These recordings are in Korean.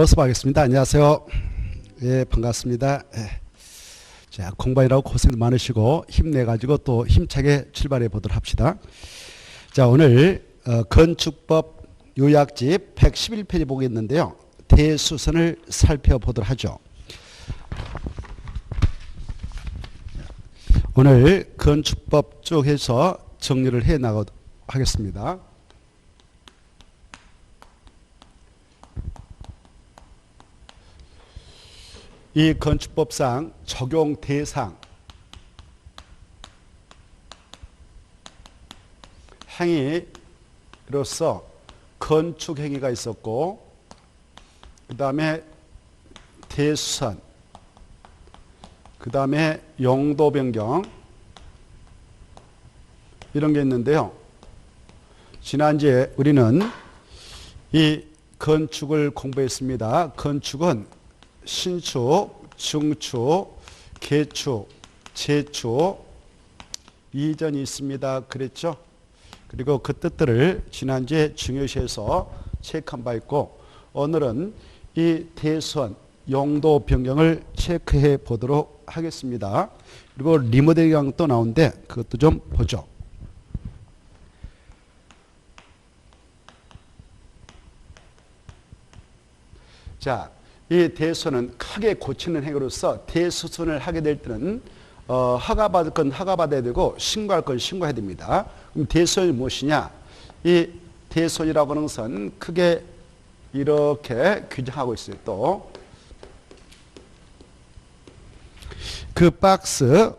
수업하겠습니다. 안녕하세요. 예, 반갑습니다. 예. 자, 공부하느라고 고생 많으시고 힘내가지고 또 힘차게 출발해 보도록 합시다. 자, 오늘 건축법 요약집 111페이지 보겠는데요. 대수선을 살펴보도록 하죠. 오늘 건축법 쪽에서 정리를 해 나가도록 하겠습니다. 이 건축법상 적용 대상 행위로서 건축 행위가 있었고, 그 다음에 대수선, 그 다음에 용도 변경, 이런 게 있는데요. 지난주에 우리는 이 건축을 공부했습니다. 건축은 신축, 중축, 개축, 재축, 이전이 있습니다. 그랬죠? 그리고 그 뜻들을 지난주에 중요시해서 체크한 바 있고, 오늘은 이 대수선, 용도 변경을 체크해 보도록 하겠습니다. 그리고 리모델링 또 나오는데 그것도 좀 보죠. 자, 이 대수선은 크게 고치는 행위로서 대수선을 하게 될 때는 허가받을 건 허가받아야 되고 신고할 건 신고해야 됩니다. 그럼 대수선이 무엇이냐? 이 대수선이라고 하는 것은 크게 이렇게 규정하고 있어요. 또 그 박스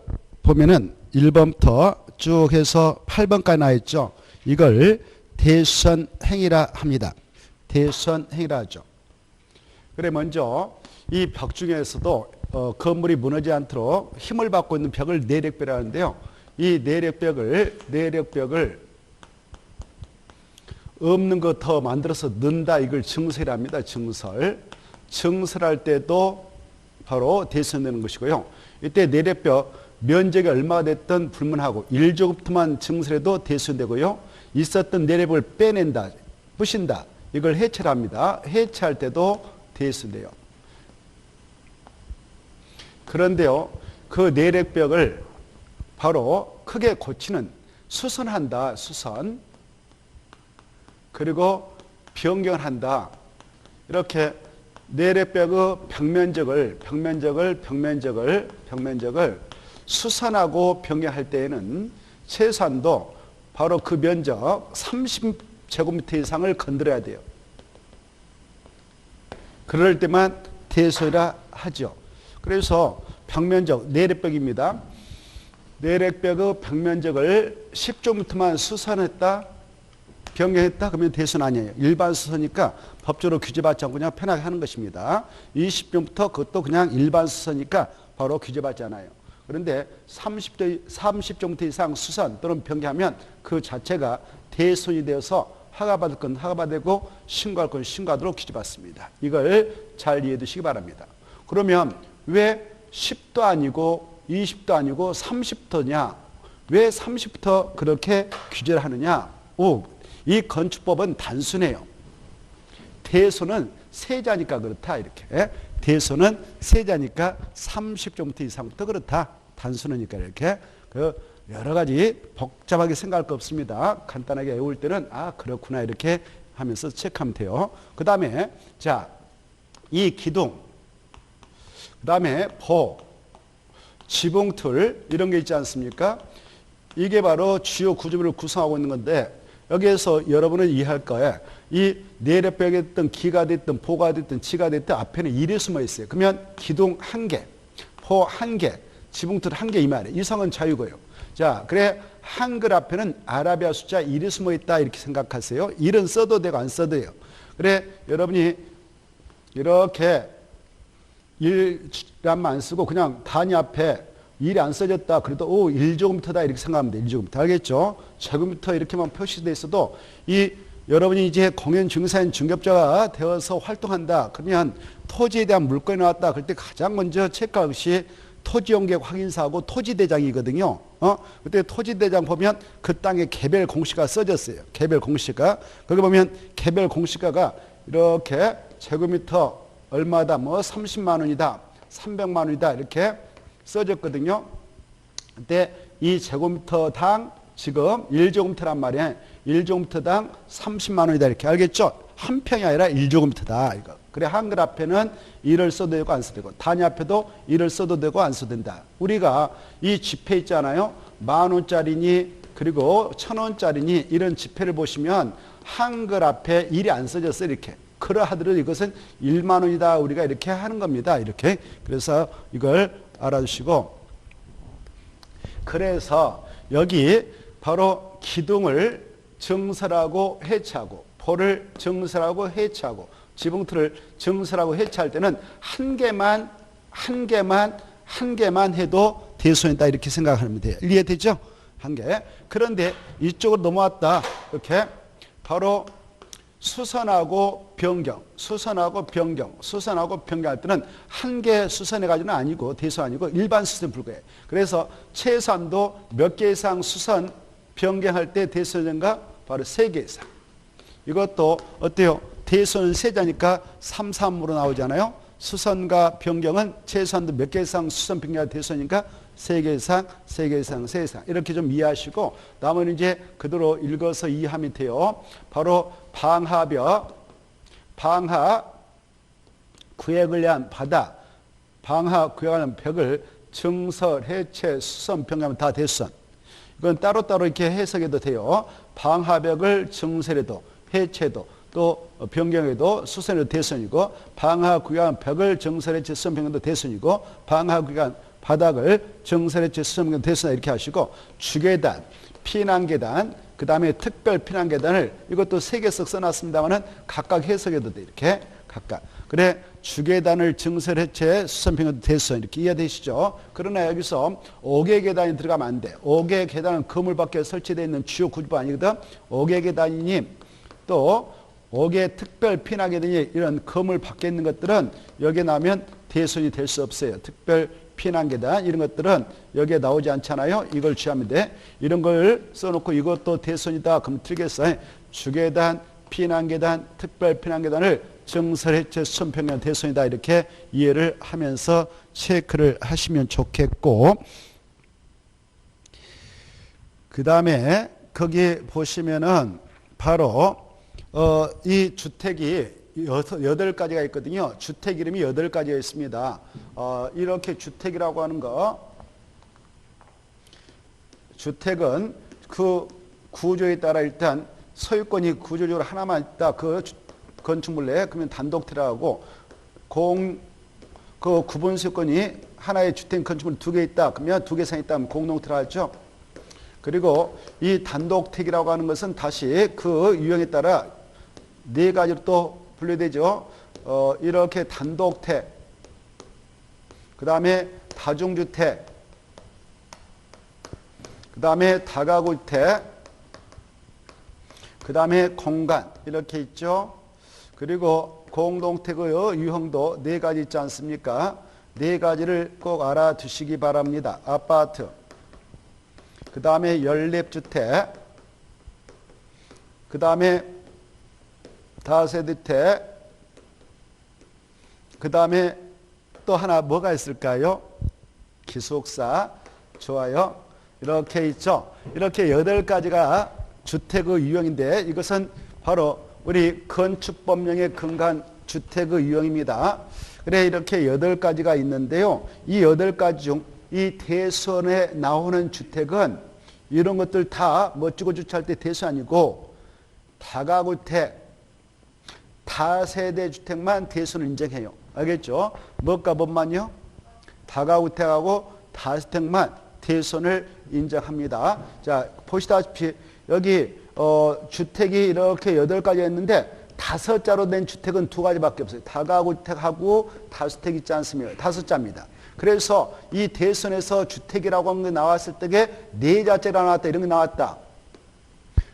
보면은 1번부터 쭉 해서 8번까지 나와 있죠. 이걸 대수선 행위라 합니다. 대수선 행위라 하죠. 그래, 먼저 이 벽 중에서도 건물이 무너지지 않도록 힘을 받고 있는 벽을 내력벽이라고 하는데요. 이 내력벽을 없는 거 더 만들어서 넣는다, 이걸 증설합니다. 증설할 때도 바로 대수선되는 것이고요. 이때 내력벽 면적이 얼마가 됐든 불문하고 1제곱미터만 증설해도 대수선되고요. 있었던 내력벽을 빼낸다, 부신다, 이걸 해체를 합니다. 해체할 때도 대수선돼요. 그런데요, 그 내력벽을 바로 크게 고치는 수선한다, 수선. 그리고 변경을 한다. 이렇게 내력벽의 벽면적을 수선하고 변경할 때에는 최소한도 바로 그 면적 30제곱미터 이상을 건드려야 돼요. 그럴 때만 대수선이라 하죠. 그래서 벽면적, 내력벽입니다. 내력벽의 벽면적을 10제곱미터만 수선했다, 변경했다, 그러면 대수선 아니에요. 일반 수선이니까 법적으로 규제받지 않고 그냥 편하게 하는 것입니다. 20제곱미터 그것도 그냥 일반 수선이니까 바로 규제받지 않아요. 그런데 30제곱미터 이상 수선 또는 변경하면 그 자체가 대수선이 되어서 허가받을 건 허가받고 신고할 건 신고하도록 규제받습니다. 이걸 잘 이해해 두시기 바랍니다. 그러면 왜 10도 아니고 20도 아니고 30도냐? 왜 30부터 그렇게 규제를 하느냐? 이 건축법은 단순해요. 대수는 세자니까 그렇다, 이렇게. 대수는 세자니까 30제곱미터 이상부터 그렇다. 단순하니까 이렇게. 여러 가지 복잡하게 생각할 거 없습니다. 간단하게 외울 때는 그렇구나, 이렇게 하면서 체크하면 돼요. 그 다음에 자, 이 기둥, 그 다음에 보, 지붕틀, 이런 게 있지 않습니까? 이게 바로 주요 구조물을 구성하고 있는 건데, 여기에서 여러분은 이해할 거예요. 이 내력벽에 됐든 기가 됐든 보가 됐든 지가 됐든 앞에는 1이 숨어 있어요. 그러면 기둥 1개, 보 1개, 지붕틀 1개, 이 말이에요. 이성은 자유고요. 자, 그래 한글 앞에는 아라비아 숫자 1이 숨어 있다, 이렇게 생각하세요. 1은 써도 되고 안 써도 돼요. 그래 여러분이 이렇게 1란만 안 쓰고 그냥 단위 앞에 1이 안 써졌다, 그래도 1제곱미터다, 이렇게 생각하면 돼요. 1제곱미터. 알겠죠? 제곱미터 이렇게만 표시되어 있어도 여러분이 이제 공연 중사인 중개업자가 되어서 활동한다, 그러면 토지에 대한 물건이 나왔다, 그럴 때 가장 먼저 체크할 것이 토지용객 확인사하고 토지대장이거든요. 그때 토지대장 보면 그 땅에 개별 공시가 써졌어요. 개별 공시가. 거기 보면 개별 공시가가 이렇게 제곱미터 얼마다 뭐 30만 원이다 300만 원이다 이렇게 써졌거든요. 근데 이 제곱미터당 지금 1제곱미터란 말이에요. 1제곱미터당 30만 원이다 이렇게 알겠죠? 한 평이 아니라 1제곱미터다 이거. 그래 한글 앞에는 1을 써도 되고 안 써도 되고 단위 앞에도 1을 써도 되고 안 써도 된다. 우리가 이 지폐 있잖아요. 10,000원짜리니 그리고 1,000원짜리니 이런 지폐를 보시면 한글 앞에 1이 안 써졌어요. 이렇게. 그러하더라도 이것은 1만 원이다 우리가 이렇게 하는 겁니다. 이렇게. 그래서 이걸 알아두시고 그래서 여기 바로 기둥을 증설하고 해체하고 볼을 증설하고 해체하고 지붕틀을 증설하고 해체할 때는 한 개만 해도 대손이다 이렇게 생각하면 돼요. 이해되죠? 한 개. 그런데 이쪽으로 넘어왔다. 이렇게 바로 수선하고 변경 할 때는 한 개 수선해가지고는 아니고 대손 아니고 일반 수선 불가해요. 그래서 최소한도 몇 개 이상 수선 변경할 때 대손인가? 바로 3개 이상. 이것도 어때요? 대손은 세자니까 3, 3으로 나오잖아요. 수선과 변경은 최소한도 몇 개 이상 수선 변경할 대손이니까 3개 이상, 3개 이상, 3개 이상 이렇게 좀 이해하시고 나머지는 이제 그대로 읽어서 이해하면 돼요. 바로 방하 구획을 위한 바다, 방하 구획을 위한 벽을 증설, 해체, 수선, 변경하면 다 대손. 이건 따로따로 이렇게 해석해도 돼요. 방하벽을 증설해도 해체도 또 변경해도 수선해도 대손이고 방하 구획한 벽을 증설해체 수선 변경도 대손이고 방하 구획한 바닥을 증설해체 수선 변경 대손 이렇게 하시고 주계단, 피난계단 그 다음에 특별 피난계단을 이것도 3개씩 써놨습니다만은 각각 해석해도 돼 이렇게 각각. 그래 주계단을 증설해체 수선 변경도 대손 이렇게 이해되시죠? 그러나 여기서 5개 계단이 들어가면 안 돼. 5개 계단은 건물밖에 설치되어 있는 주요 구조가 아니거든. 5개 계단이니 또 5개 특별 피난계단이 이런 건물 밖에 있는 것들은 여기에 나오면 대손이 될 수 없어요. 특별 피난계단 이런 것들은 여기에 나오지 않잖아요. 이걸 취하면 돼. 이런 걸 써놓고 이것도 대손이다. 그럼 틀겠어. 주계단, 피난계단, 특별 피난계단을 증설해체 수선 변경 대손이다. 이렇게 이해를 하면서 체크를 하시면 좋겠고 그 다음에 거기 보시면은 바로 이 주택이 8가지가 있거든요. 주택 이름이 8가지가 있습니다. 이렇게 주택이라고 하는 거 주택은 그 구조에 따라 일단 소유권이 구조적으로 하나만 있다. 그 건축물 내에 그러면 단독태라고 그 구분 소유권이 하나의 주택 건축물 2개 있다. 그러면 2개 이상 있다면 공동태라 하죠. 그리고 이 단독택이라고 하는 것은 다시 그 유형에 따라 4가지로 또 분류되죠. 이렇게 단독택, 그 다음에 다중주택, 그 다음에 다가구주택, 그 다음에 공간 이렇게 있죠. 그리고 공동택의 유형도 4가지 있지 않습니까? 4가지를 꼭 알아두시기 바랍니다. 아파트, 그 다음에 연립주택, 그 다음에 다세대주택, 그 다음에 또 하나 뭐가 있을까요? 기숙사. 좋아요. 이렇게 있죠. 이렇게 8가지가 주택의 유형인데 이것은 바로 우리 건축법령에 근거한 주택의 유형입니다. 그래 이렇게 8가지가 있는데요. 이 8가지 중 이 대선에 나오는 주택은 이런 것들 다 멋지고 주차할 때 대선 아니고 다가구택, 다세대 주택만 대선을 인정해요. 알겠죠? 뭐가 뭔만요? 다가구택하고 다주택만 대선을 인정합니다. 자, 보시다시피 여기 주택이 이렇게 8가지가 있는데 5자로 된 주택은 2가지밖에 없어요. 다가구택하고 다주택 있지 않습니까? 5자입니다. 그래서 이 대선에서 주택이라고 하는 게 나왔을 때에 4자째가 나왔다. 이런 게 나왔다.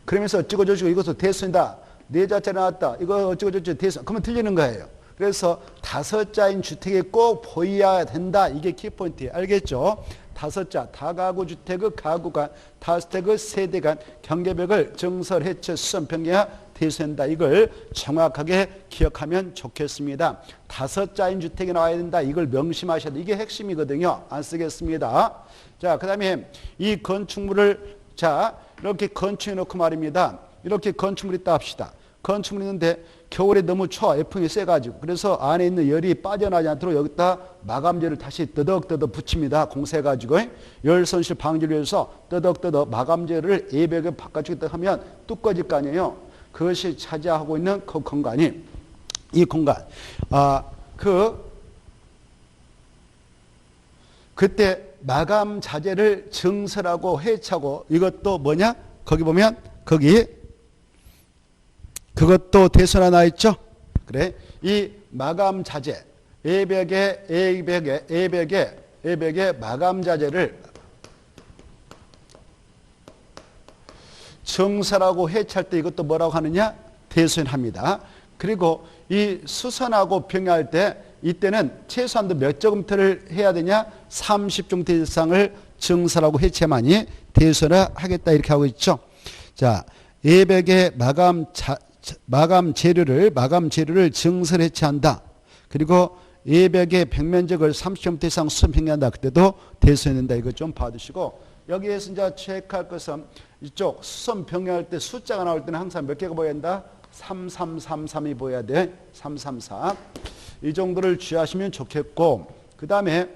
그러면서 어찌고저찌고 이것도 대선이다. 4자째 나왔다. 이거 어찌고저찌고 대선. 그러면 틀리는 거예요. 그래서 5자인 주택이 꼭 보여야 된다. 이게 키포인트예요. 알겠죠? 5자, 다가구 주택의 가구간, 다주택의 세대간, 경계벽을 증설, 해체, 수선, 변경하 대수한다. 이걸 정확하게 기억하면 좋겠습니다. 5자인 주택이 나와야 된다. 이걸 명심하셔야 돼. 이게 핵심이거든요. 안 쓰겠습니다. 자, 그 다음에 이 건축물을 자 이렇게 건축해 놓고 말입니다. 이렇게 건축물이 있다 합시다. 건축물이 있는데 겨울에 너무 추워. 에풍이 세가지고. 그래서 안에 있는 열이 빠져나지 않도록 여기다 마감재를 다시 뜨덕뜨덕 붙입니다. 공세해가지고. 열 손실 방지를 위해서 뜨덕뜨덕 마감재를 예벽에 바깥쪽에 하면 뚝 꺼질 거 아니에요. 그것이 차지하고 있는 그 공간이 이 공간. 그때 마감 자재를 증설하고 해체하고 이것도 뭐냐? 거기 보면 거기 그것도 대수나 나와 있죠. 그래. 이 마감 자재 예벽의 마감 자재를 증설하고 해체할 때 이것도 뭐라고 하느냐? 대수합니다. 그리고 이 수선하고 병행할 때 이때는 최소한도 몇 제곱미터를 해야 되냐? 30제곱미터 이상을 증설하고 해체만이 대수를 하겠다 이렇게 하고 있죠. 자, 예벽의 마감 재료를 증설 해체한다. 그리고 예벽의 벽면적을 30제곱미터 이상 수선 병행한다. 그때도 대수해낸다. 이거 좀 봐두시고 여기에서 이제 체크할 것은 이쪽 수선 병행할 때 숫자가 나올 때는 항상 몇 개가 보여야 한다? 3333이 보여야 돼. 333. 이 정도를 주의하시면 좋겠고, 그 다음에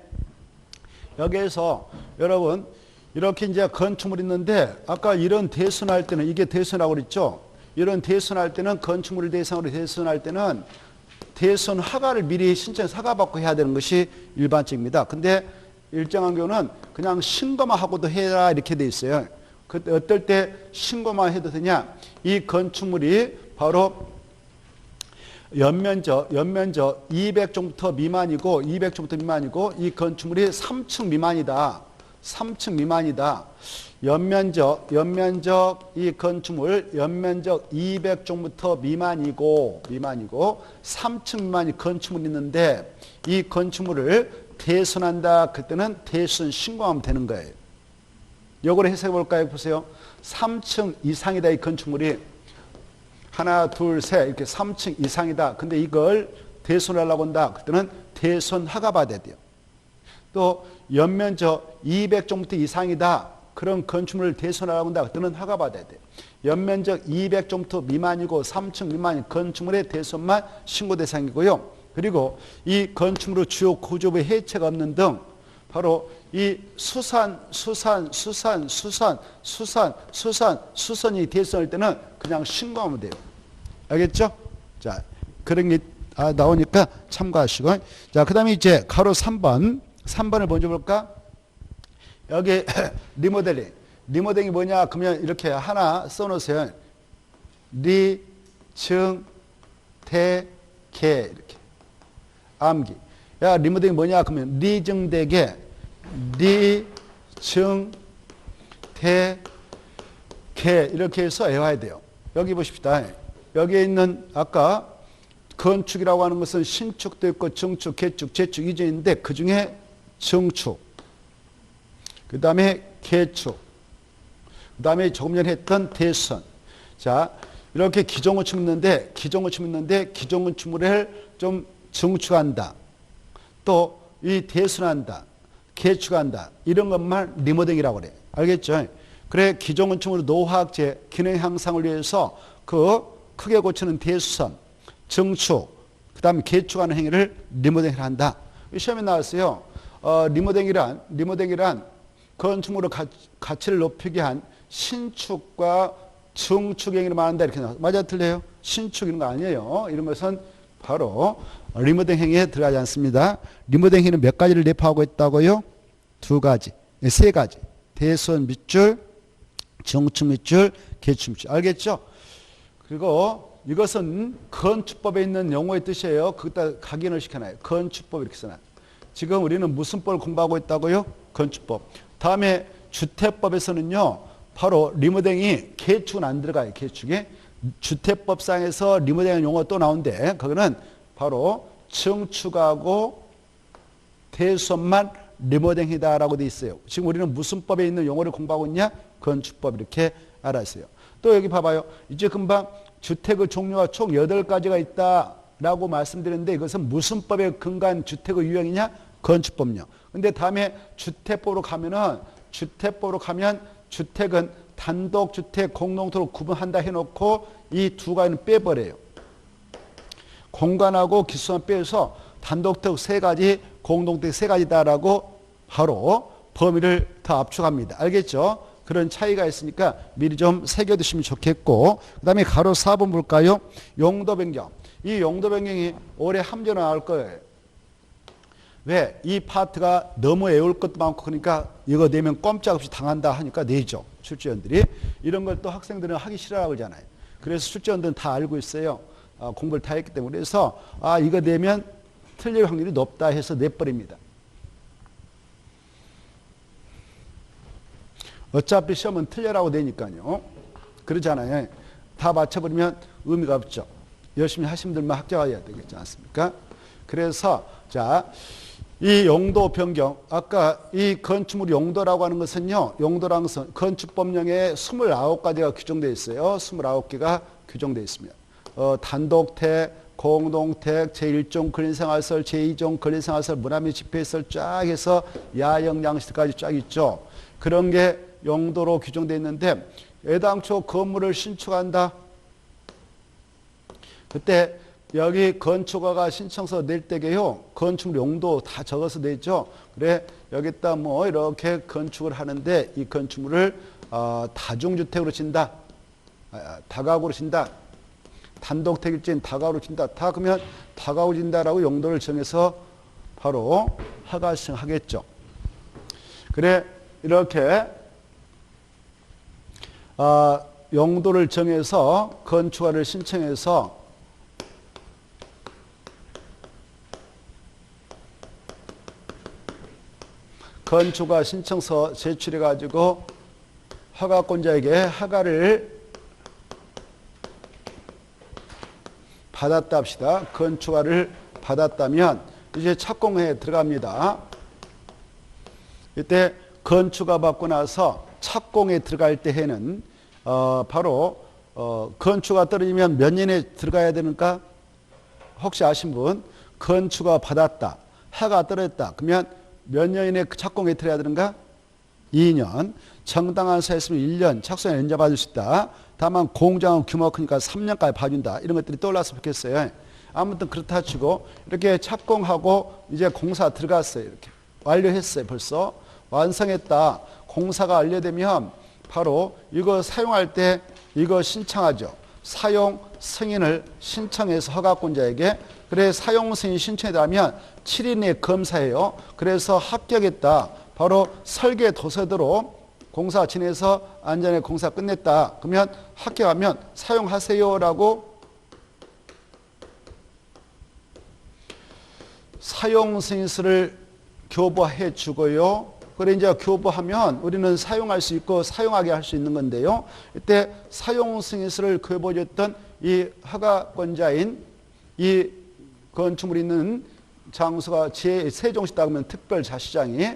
여기에서 여러분 이렇게 이제 건축물이 있는데 아까 이런 대순할 때는 이게 대순하고 그랬죠. 이런 대순할 때는 건축물을 대상으로 대순할 때는 대순 허가를 미리 신청해서 허가받고 해야 되는 것이 일반적입니다. 근데 일정한 경우는 그냥 신고만 하고도 해라 이렇게 돼 있어요. 그때 어떨 때 신고만 해도 되냐? 이 건축물이 바로 연면적 200제곱미터 미만이고 이 건축물이 3층 미만이다. 3층 미만이다. 연면적 이 건축물 연면적 200제곱미터 미만이고 3층 미만이 건축물이 있는데 이 건축물을 대순한다. 그때는 대순 신고하면 되는 거예요. 요거를 해석해 볼까요? 보세요. 3층 이상이다. 이 건축물이 하나, 둘, 셋 이렇게 3층 이상이다. 근데 이걸 대손하려고 한다. 그때는 대손 허가 받아야 돼요. 또 연면적 200제곱미터 이상이다. 그런 건축물을 대손하려고 한다. 그때는 허가 받아야 돼요. 연면적 200제곱미터 미만이고 3층 미만인 건축물의 대손만 신고 대상이고요. 그리고 이 건축물의 주요 구조부의 해체가 없는 등 바로 이 수선이 대선할 때는 그냥 신고하면 돼요. 알겠죠? 자, 그런 게 나오니까 참고하시고. 자, 그 다음에 이제 가로 3번을 먼저 볼까? 여기 리모델링이 뭐냐? 그러면 이렇게 하나 써놓으세요. 리, 층, 대, 개 이렇게. 암기. 야, 리모델링이 뭐냐? 그러면 리증대개, 리증, 대, 개 이렇게 해서 외워야 돼요. 여기 보십시다. 여기에 있는 아까 건축이라고 하는 것은 신축도 있고 증축, 개축, 재축 이제 있는데 그 중에 증축, 그 다음에 개축, 그 다음에 조금 전에 했던 대선. 자, 이렇게 기존건축 있는데 기존건축물을 좀 증축한다. 또 이 대순한다. 개축한다. 이런 것만 리모델링이라고 그래. 알겠죠? 그래 기존 건축물의 노후화학재 기능 향상을 위해서 그 크게 고치는 대수선, 증축, 그 다음에 개축하는 행위를 리모델링을 한다. 시험에 나왔어요. 리모델링이란 건축물의 가치를 높이기 위한 신축과 증축 행위를 말한다. 이렇게 나왔어요. 맞아 틀려요? 신축 이런 거 아니에요. 이런 것은 바로 리모델링 행위에 들어가지 않습니다. 리모델링 행위는 몇 가지를 내포하고 있다고요? 2가지, 3가지. 대선 밑줄, 증축 밑줄, 개축 밑줄. 알겠죠? 그리고 이것은 건축법에 있는 용어의 뜻이에요. 거기다 각인을 시켜놔요. 건축법 이렇게 써놔요. 지금 우리는 무슨 법을 공부하고 있다고요? 건축법. 다음에 주택법에서는요. 바로 리모델링이 개축은 안 들어가요. 개축이. 주택법상에서 리모델링 용어가 또 나오는데 그거는 바로 증축하고 대수선만 리모델링이다라고 돼 있어요. 지금 우리는 무슨 법에 있는 용어를 공부하고 있냐? 건축법 이렇게 알았어요. 또 여기 봐봐요. 이제 금방 주택의 종류가 총 8가지가 있다라고 말씀드렸는데 이것은 무슨 법에 근거한 주택의 유형이냐? 건축법령. 근데 다음에 주택법으로 가면 주택은 단독주택, 공동토로 구분한다 해놓고 이 두 가지는 빼버려요. 공간하고 기수만 빼서 단독주택 3가지, 공동주택 3가지다라고 바로 범위를 더 압축합니다. 알겠죠? 그런 차이가 있으니까 미리 좀 새겨두시면 좋겠고, 그 다음에 가로 4번 볼까요? 용도 변경. 이 용도 변경이 올해 함정 나올 거예요. 왜? 이 파트가 너무 애울 것도 많고 그러니까 이거 내면 꼼짝없이 당한다 하니까 내죠. 출제원들이. 이런 걸 또 학생들은 하기 싫어하고 그러잖아요. 그래서 출제원들은 다 알고 있어요. 공부를 다 했기 때문에. 그래서 이거 내면 틀릴 확률이 높다 해서 내버립니다. 어차피 시험은 틀려라고 내니까요. 그러잖아요. 다 맞춰버리면 의미가 없죠. 열심히 하신 분들만 합격해야 되겠지 않습니까? 그래서 자, 이 용도 변경, 아까 이 건축물 용도라고 하는 것은요, 용도라는 것은 건축법령에 29가지가 규정되어 있어요. 29개가 규정되어 있습니다. 단독택, 공동택, 제1종 근린생활시설, 제2종 근린생활시설, 문화및 집회시설 쫙 해서 야영, 양식까지 쫙 있죠. 그런 게 용도로 규정되어 있는데 애당초 건물을 신축한다. 그때 여기 건축가가 신청서 낼 때게요. 건축 용도 다 적어서 내죠. 그래 여기다 뭐 이렇게 건축을 하는데 이 건축물을 다중주택으로 진다. 다가구로 진다. 단독택일진 다가구로 진다. 다 그러면 다가구로 진다라고 용도를 정해서 바로 허가 신청하겠죠. 그래 이렇게 용도를 정해서 건축가를 신청해서 건축가 신청서 제출해 가지고 허가권자에게 허가를 받았다 합시다. 건축가를 받았다면 이제 착공에 들어갑니다. 이때 건축가 받고 나서 착공에 들어갈 때에는 바로 건축가 떨어지면 몇 년에 들어가야 되는가? 혹시 아신 분? 건축가 받았다. 허가 떨어졌다. 그러면 몇 년 이내에 착공에 들어야 되는가? 2년. 정당한 사였으면 1년 착수에 연장받을 수 있다. 다만 공장은 규모가 크니까 3년까지 봐준다. 이런 것들이 떠올랐으면 좋겠어요. 아무튼 그렇다 치고 이렇게 착공하고 이제 공사 들어갔어요. 이렇게 완료했어요. 벌써 완성했다. 공사가 완료되면 바로 이거 사용할 때 이거 신청하죠. 사용 승인을 신청해서 허가권자에게. 그래 사용 승인 신청하면 7일 내에 검사해요. 그래서 합격했다. 바로 설계 도서대로 공사 진행해서 안전하게 공사 끝냈다. 그러면 합격하면 사용하세요라고 사용 승인서를 교부해 주고요. 그래 이제 교부하면 우리는 사용할 수 있고 사용하게 할 수 있는 건데요. 이때 사용 승인서를 교부해 줬던 이 허가권자인 이 건축물이 있는 장소가 세종시다 그러면 특별자치장이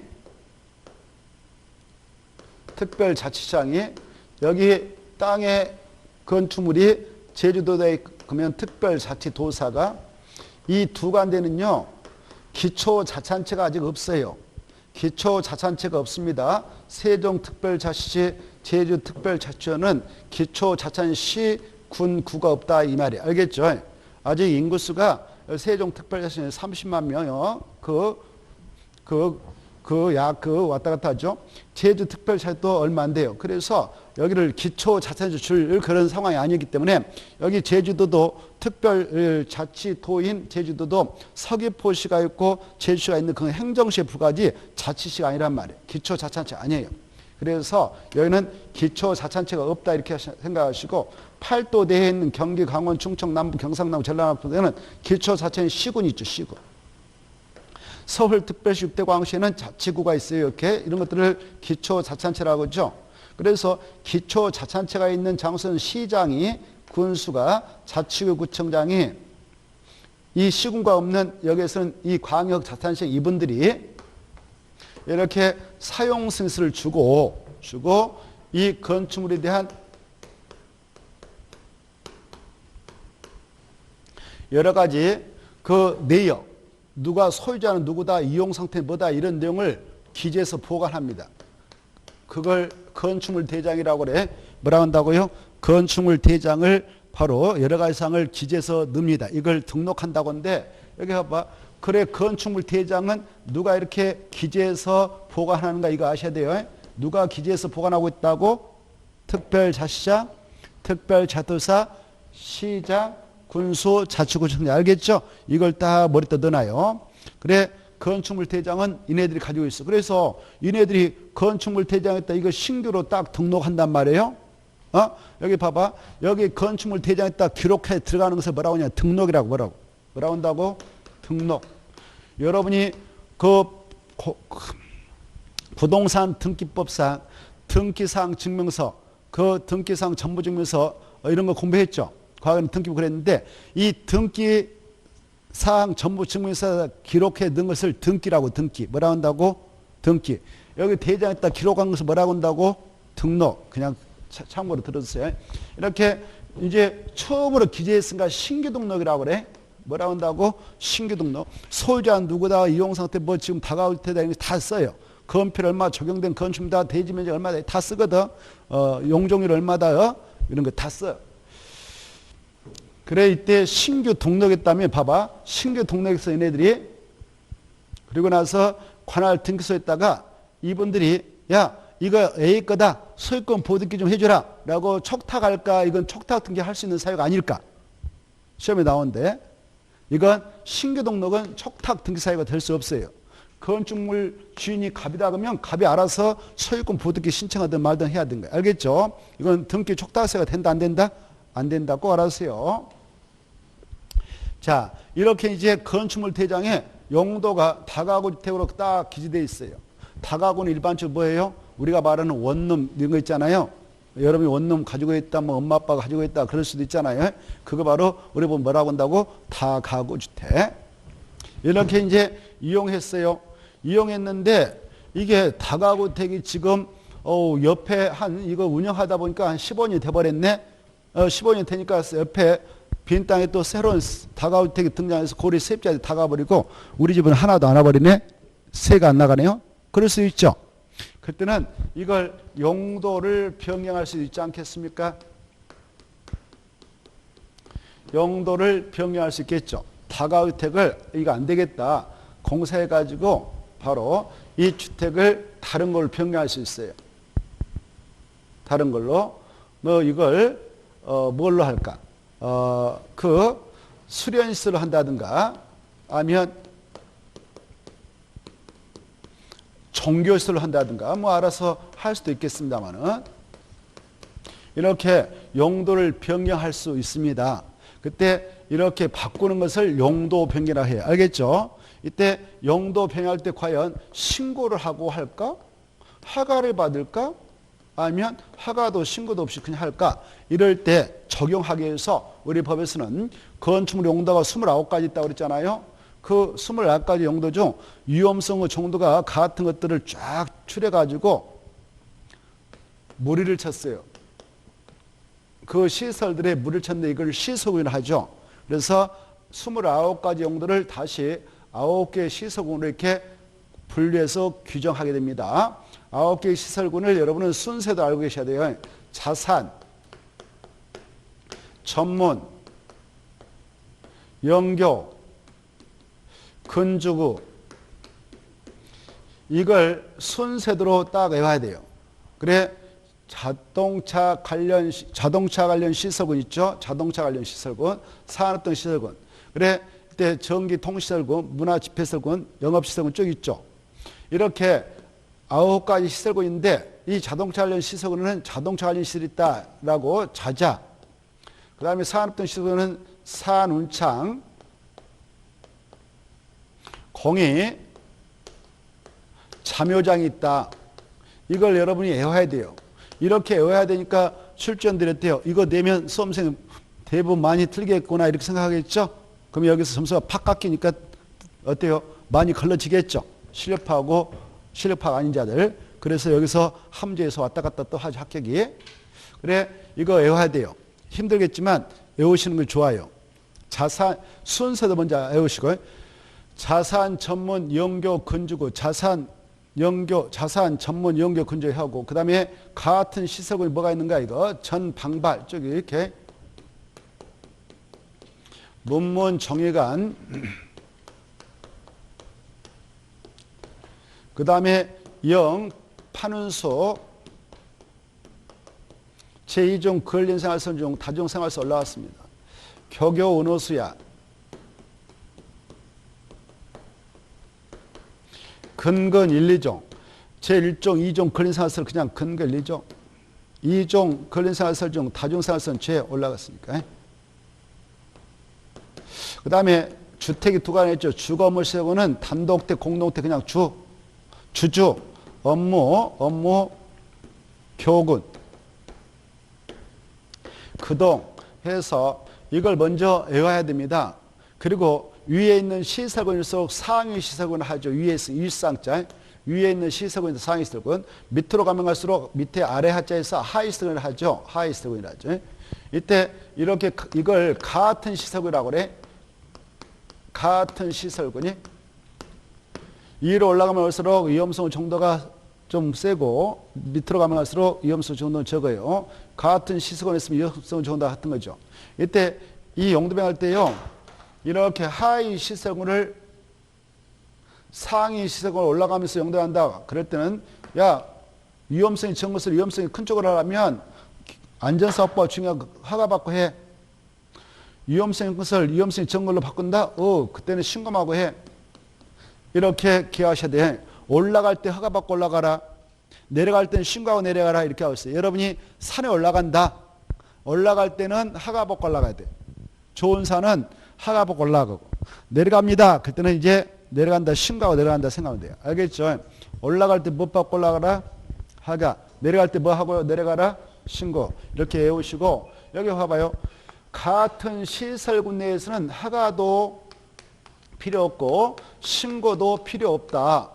여기 땅에 건축물이 제주도에 그러면 특별자치도사가 이 두 간데는요 기초자치단체가 아직 없어요. 기초자치단체가 없습니다. 세종특별자치시, 제주특별자치원은 기초자치단시, 군, 구가 없다 이 말이에요. 알겠죠? 아직 인구수가 세종특별자치원에 30만 명이요. 왔다 갔다 하죠. 제주특별자치도 얼마 안 돼요. 그래서 여기를 기초자치단체 줄 그런 상황이 아니기 때문에 여기 제주도도 특별자치도인 제주도도 서귀포시가 있고 제주시가 있는 그 행정시에 불과하지 자치시가 아니란 말이에요. 기초자치단체 아니에요. 그래서 여기는 기초자치단체가 없다 이렇게 생각하시고 팔도대에 있는 경기, 강원, 충청, 남부, 경상남도, 전라남도에는 기초자치단체 시군이 있죠. 시군. 서울특별시 6대 광시에는 자치구가 있어요. 이렇게 이런 것들을 기초자치단체라고 하죠. 그래서 기초자치단체가 있는 장소는 시장이, 군수가, 자치구 구청장이 이 시군과 없는 여기에서는 이 광역자치단체 이분들이 이렇게 사용 승인서를 주고 이 건축물에 대한 여러 가지 그 내역, 누가 소유자는 누구다, 이용 상태 뭐다 이런 내용을 기재해서 보관합니다. 그걸 건축물 대장이라고 그래. 뭐라고 한다고요? 건축물 대장을 바로 여러 가지 사항을 기재해서 넣습니다. 이걸 등록한다고 하는데 여기 봐봐. 그래 건축물 대장은 누가 이렇게 기재해서 보관하는가 이거 아셔야 돼요. 누가 기재해서 보관하고 있다고? 특별자치장, 특별자도사, 시장, 군수, 자치구청장 알겠죠? 이걸 다 머리에 넣어놔요. 그래 건축물 대장은 이네들이 가지고 있어. 그래서 이네들이 건축물 대장했다 이거 신규로 딱 등록한단 말이에요. 여기 봐봐. 여기 건축물 대장에 딱 기록해 들어가는 것을 뭐라고 하냐? 등록이라고 뭐라고 한다고? 등록. 여러분이 그 부동산 등기법상 등기사항 증명서, 그 등기사항 전부증명서 이런 거 공부했죠. 과거에는 등기부 그랬는데 이 등기사항 전부증명서 기록해 넣은 것을 등기라고 등기. 뭐라고 한다고? 등기. 여기 대장에다 기록한 것을 뭐라고 한다고? 등록. 그냥 참고로 들어주세요. 이렇게 이제 처음으로 기재했으니까 신규 등록이라고 그래. 뭐라고 한다고? 신규 등록. 소유자는 누구다, 이용 상태 뭐 지금 다가올 때다 이런 거 다 써요. 건폐율 얼마, 적용된 건축물다, 대지 면적 얼마다 다 쓰거든. 용적률 얼마다 이런 거 다 써. 그래 이때 신규 등록했다면 봐봐. 신규 등록해서 얘네들이 그리고 나서 관할 등기소에다가 이분들이 야 이거 A 거다. 소유권 보등기 좀 해주라. 라고 촉탁할까? 이건 촉탁 등기할 수 있는 사유가 아닐까? 시험에 나오는데 이건 신규 등록은 촉탁 등기 사유가 될 수 없어요. 건축물 주인이 갑이다 그러면 갑이 알아서 소유권 보등기 신청하든 말든 해야 되는 거예요. 알겠죠? 이건 등기 촉탁세가 된다 안 된다? 안 된다. 꼭 알아주세요. 자 이렇게 이제 건축물 대장에 용도가 다가구 주택으로 딱 기재되어 있어요. 다가구는 일반적으로 뭐예요? 우리가 말하는 원룸 이런 거 있잖아요. 여러분이 원룸 가지고 있다, 뭐 엄마 아빠가 가지고 있다 그럴 수도 있잖아요. 그거 바로 우리 보면 뭐라고 한다고? 다가구 주택. 이렇게 이제 이용했어요. 이용했는데 이게 다가구 주택이 지금 옆에 한 이거 운영하다 보니까 한 15년이 돼버렸네. 15년 되니까 옆에 빈 땅에 또 새로운 다가구 주택이 등장해서 고리 세입자들이 다가버리고 우리 집은 하나도 안 와버리네. 세가 안 나가네요. 그럴 수 있죠. 그때는 이걸 용도를 변경할 수 있지 않겠습니까? 용도를 변경할 수 있겠죠. 다가주택을 이거 안 되겠다. 공사해가지고 바로 이 주택을 다른 걸로 변경할 수 있어요. 다른 걸로. 너 이걸 뭘로 할까? 그 수련시설로 한다든가 아니면 종교시설로 한다든가 뭐 알아서 할 수도 있겠습니다만은 이렇게 용도를 변경할 수 있습니다. 그때 이렇게 바꾸는 것을 용도 변경이라 해요. 알겠죠? 이때 용도 변경할 때 과연 신고를 하고 할까? 허가를 받을까? 아니면 허가도 신고도 없이 그냥 할까? 이럴 때 적용하기 위해서 우리 법에서는 건축물 용도가 29가지 있다고 그랬잖아요. 그 29가지 용도 중 위험성의 정도가 같은 것들을 쫙 추려가지고 무리를 쳤어요. 그 시설들에 무리를 쳤는데 이걸 시설군을 하죠. 그래서 29가지 용도를 다시 9개의 시설군으로 이렇게 분류해서 규정하게 됩니다. 9개의 시설군을 여러분은 순서도 알고 계셔야 돼요. 자산, 전문, 영교, 건축구 이걸 순서대로 딱 외워야 돼요. 그래 자동차 관련 시설군 있죠. 자동차 관련 시설군, 산업등 시설군. 그래 이때 전기통시설군, 문화집회시설군, 영업시설군 쭉 있죠. 이렇게 9가지 시설군인데 이 자동차 관련 시설군은 자동차 관련 시설이 있다라고 자자. 그 다음에 산업등 시설군은 산운창, 공이, 참여장이 있다. 이걸 여러분이 외워야 돼요. 이렇게 외워야 되니까 출전 드렸대요. 이거 내면 수험생 대부분 많이 틀리겠구나 이렇게 생각하겠죠? 그럼 여기서 점수가 팍 깎이니까 어때요? 많이 걸러지겠죠? 실력파하고 실력파가 아닌 자들. 그래서 여기서 함재에서 왔다 갔다 또 하죠, 합격이. 그래, 이거 외워야 돼요. 힘들겠지만 외우시는 게 좋아요. 자산 순서도 먼저 외우시고 자산 전문 영교 건주구 자산 전문 영교 건주하고 그 다음에 같은 시설군이 뭐가 있는가 이거 전방발 쪽이 이렇게 문문 정의관 그 다음에 영 판운소 제2종 근린생활선 중 다중생활서 올라왔습니다. 교교 은호수야 근근 1, 2종 제1종 2종 근린생활서를 그냥 근근 1, 2종 2종 근린생활서 중 다중생활선 죄 올라갔으니까 그 다음에 주택이 두 가지 있죠. 주거물세고는 단독택 공동택 그냥 주주 업무 교군 그동 해서 이걸 먼저 외워야 됩니다. 그리고 위에 있는 시설군일수록 상위 시설군을 하죠. 위에 있는 윗상자 위에 있는 시설군에서 상위 시설군 밑으로 가면 갈수록 밑에 아래 하자에서 하위 시설군을 하죠. 하위 시설군을 하죠. 이때 이렇게 이걸 같은 시설군이라고 그래. 같은 시설군이 위로 올라가면 갈수록 위험성 정도가 좀 세고 밑으로 가면 갈수록 위험성 정도는 적어요. 같은 시설군에 있으면 위험성 정도가 같은 거죠. 이때 이 용도병 할 때요. 이렇게 하위 시설군을 상위 시설군을 올라가면서 용도한다. 그럴 때는 야 위험성이 적은 것을 위험성이 큰 쪽으로 하려면 안전사 확보가 중요하고 허가받고 해. 위험성인 것을 위험성이 적은 걸로 바꾼다? 그때는 신고하고 해. 이렇게 기하셔야 돼. 올라갈 때 허가받고 올라가라. 내려갈 때는 신고하고 내려가라. 이렇게 하고 있어요. 여러분이 산에 올라간다. 올라갈 때는 허가받고 올라가야 돼. 좋은 산은 허가받고 올라가고. 내려갑니다. 그때는 이제 내려간다. 신고하고 내려간다 생각하면 돼요. 알겠죠? 올라갈 때 못 받고 올라가라. 허가. 내려갈 때 뭐 하고요? 내려가라. 신고. 이렇게 외우시고 여기 봐봐요. 같은 시설군 내에서는 허가도 필요 없고 신고도 필요 없다.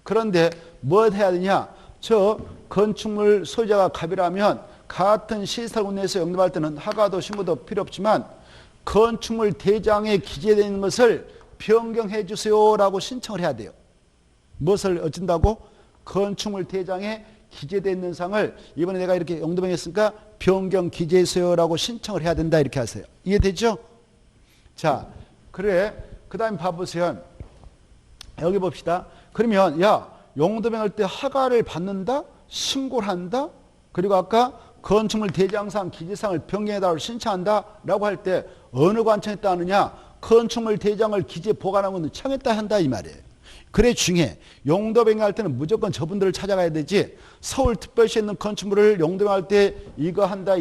그런데 뭐 해야 되냐? 저 건축물 소유자가 갑이라면 같은 시설군 내에서 영접할 때는 허가도 신고도 필요 없지만 건축물 대장에 기재되어 있는 것을 변경해 주세요라고 신청을 해야 돼요. 무엇을 어쩐다고? 건축물 대장에 기재되어 있는 상을 이번에 내가 이렇게 용도병했으니까 변경 기재해주세요라고 신청을 해야 된다 이렇게 하세요. 이해되죠? 자, 그래. 그 다음에 봐보세요. 여기 봅시다. 그러면 야 용도병 할 때 허가를 받는다? 신고를 한다? 그리고 아까 건축물 대장상 기재상을 변경해달라고 신청한다? 라고 할 때 어느 관청에 따느냐? 건축물 대장을 기재 보관하면 청에 따라 한다 이 말이에요. 그래 중요해. 용도병할 때는 무조건 저분들을 찾아가야 되지. 서울특별시에 있는 건축물을 용도병할 때 이거 한다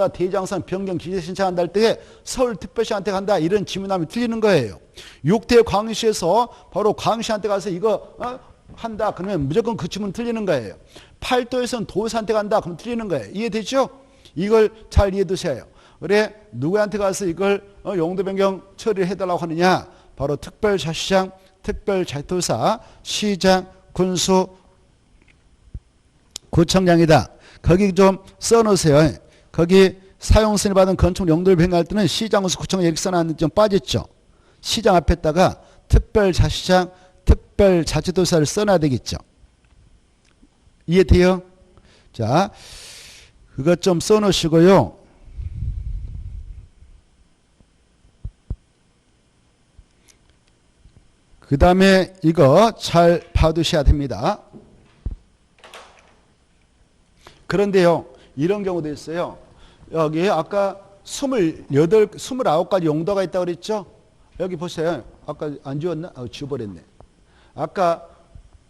대장상 변경 기재 신청한다 할 때 서울특별시한테 간다 이런 질문하면 틀리는 거예요. 6대 광시에서 바로 광시한테 가서 이거 한다 그러면 무조건 그 질문 틀리는 거예요. 8도에서는 도지사한테 간다 그럼 틀리는 거예요. 이해되죠? 이걸 잘 이해해 두셔야 해요. 그래 누구한테 가서 이걸 용도 변경 처리를 해달라고 하느냐? 바로 특별자치장, 특별자치도사, 시장, 군수, 구청장이다. 거기 좀 써놓으세요. 거기 사용승인을 받은 건축물 용도를 변경할 때는 시장, 군수, 구청장 이렇게 써놨는데 좀 빠졌죠. 시장 앞에다가 특별자치장, 특별자치도사를 써놔야 되겠죠. 이해돼요? 자, 그것 좀 써놓으시고요. 그 다음에 이거 잘 봐두셔야 됩니다. 그런데요, 이런 경우도 있어요. 여기 아까 29가지 용도가 있다고 그랬죠? 여기 보세요. 아까 안 지웠나? 지워버렸네. 아까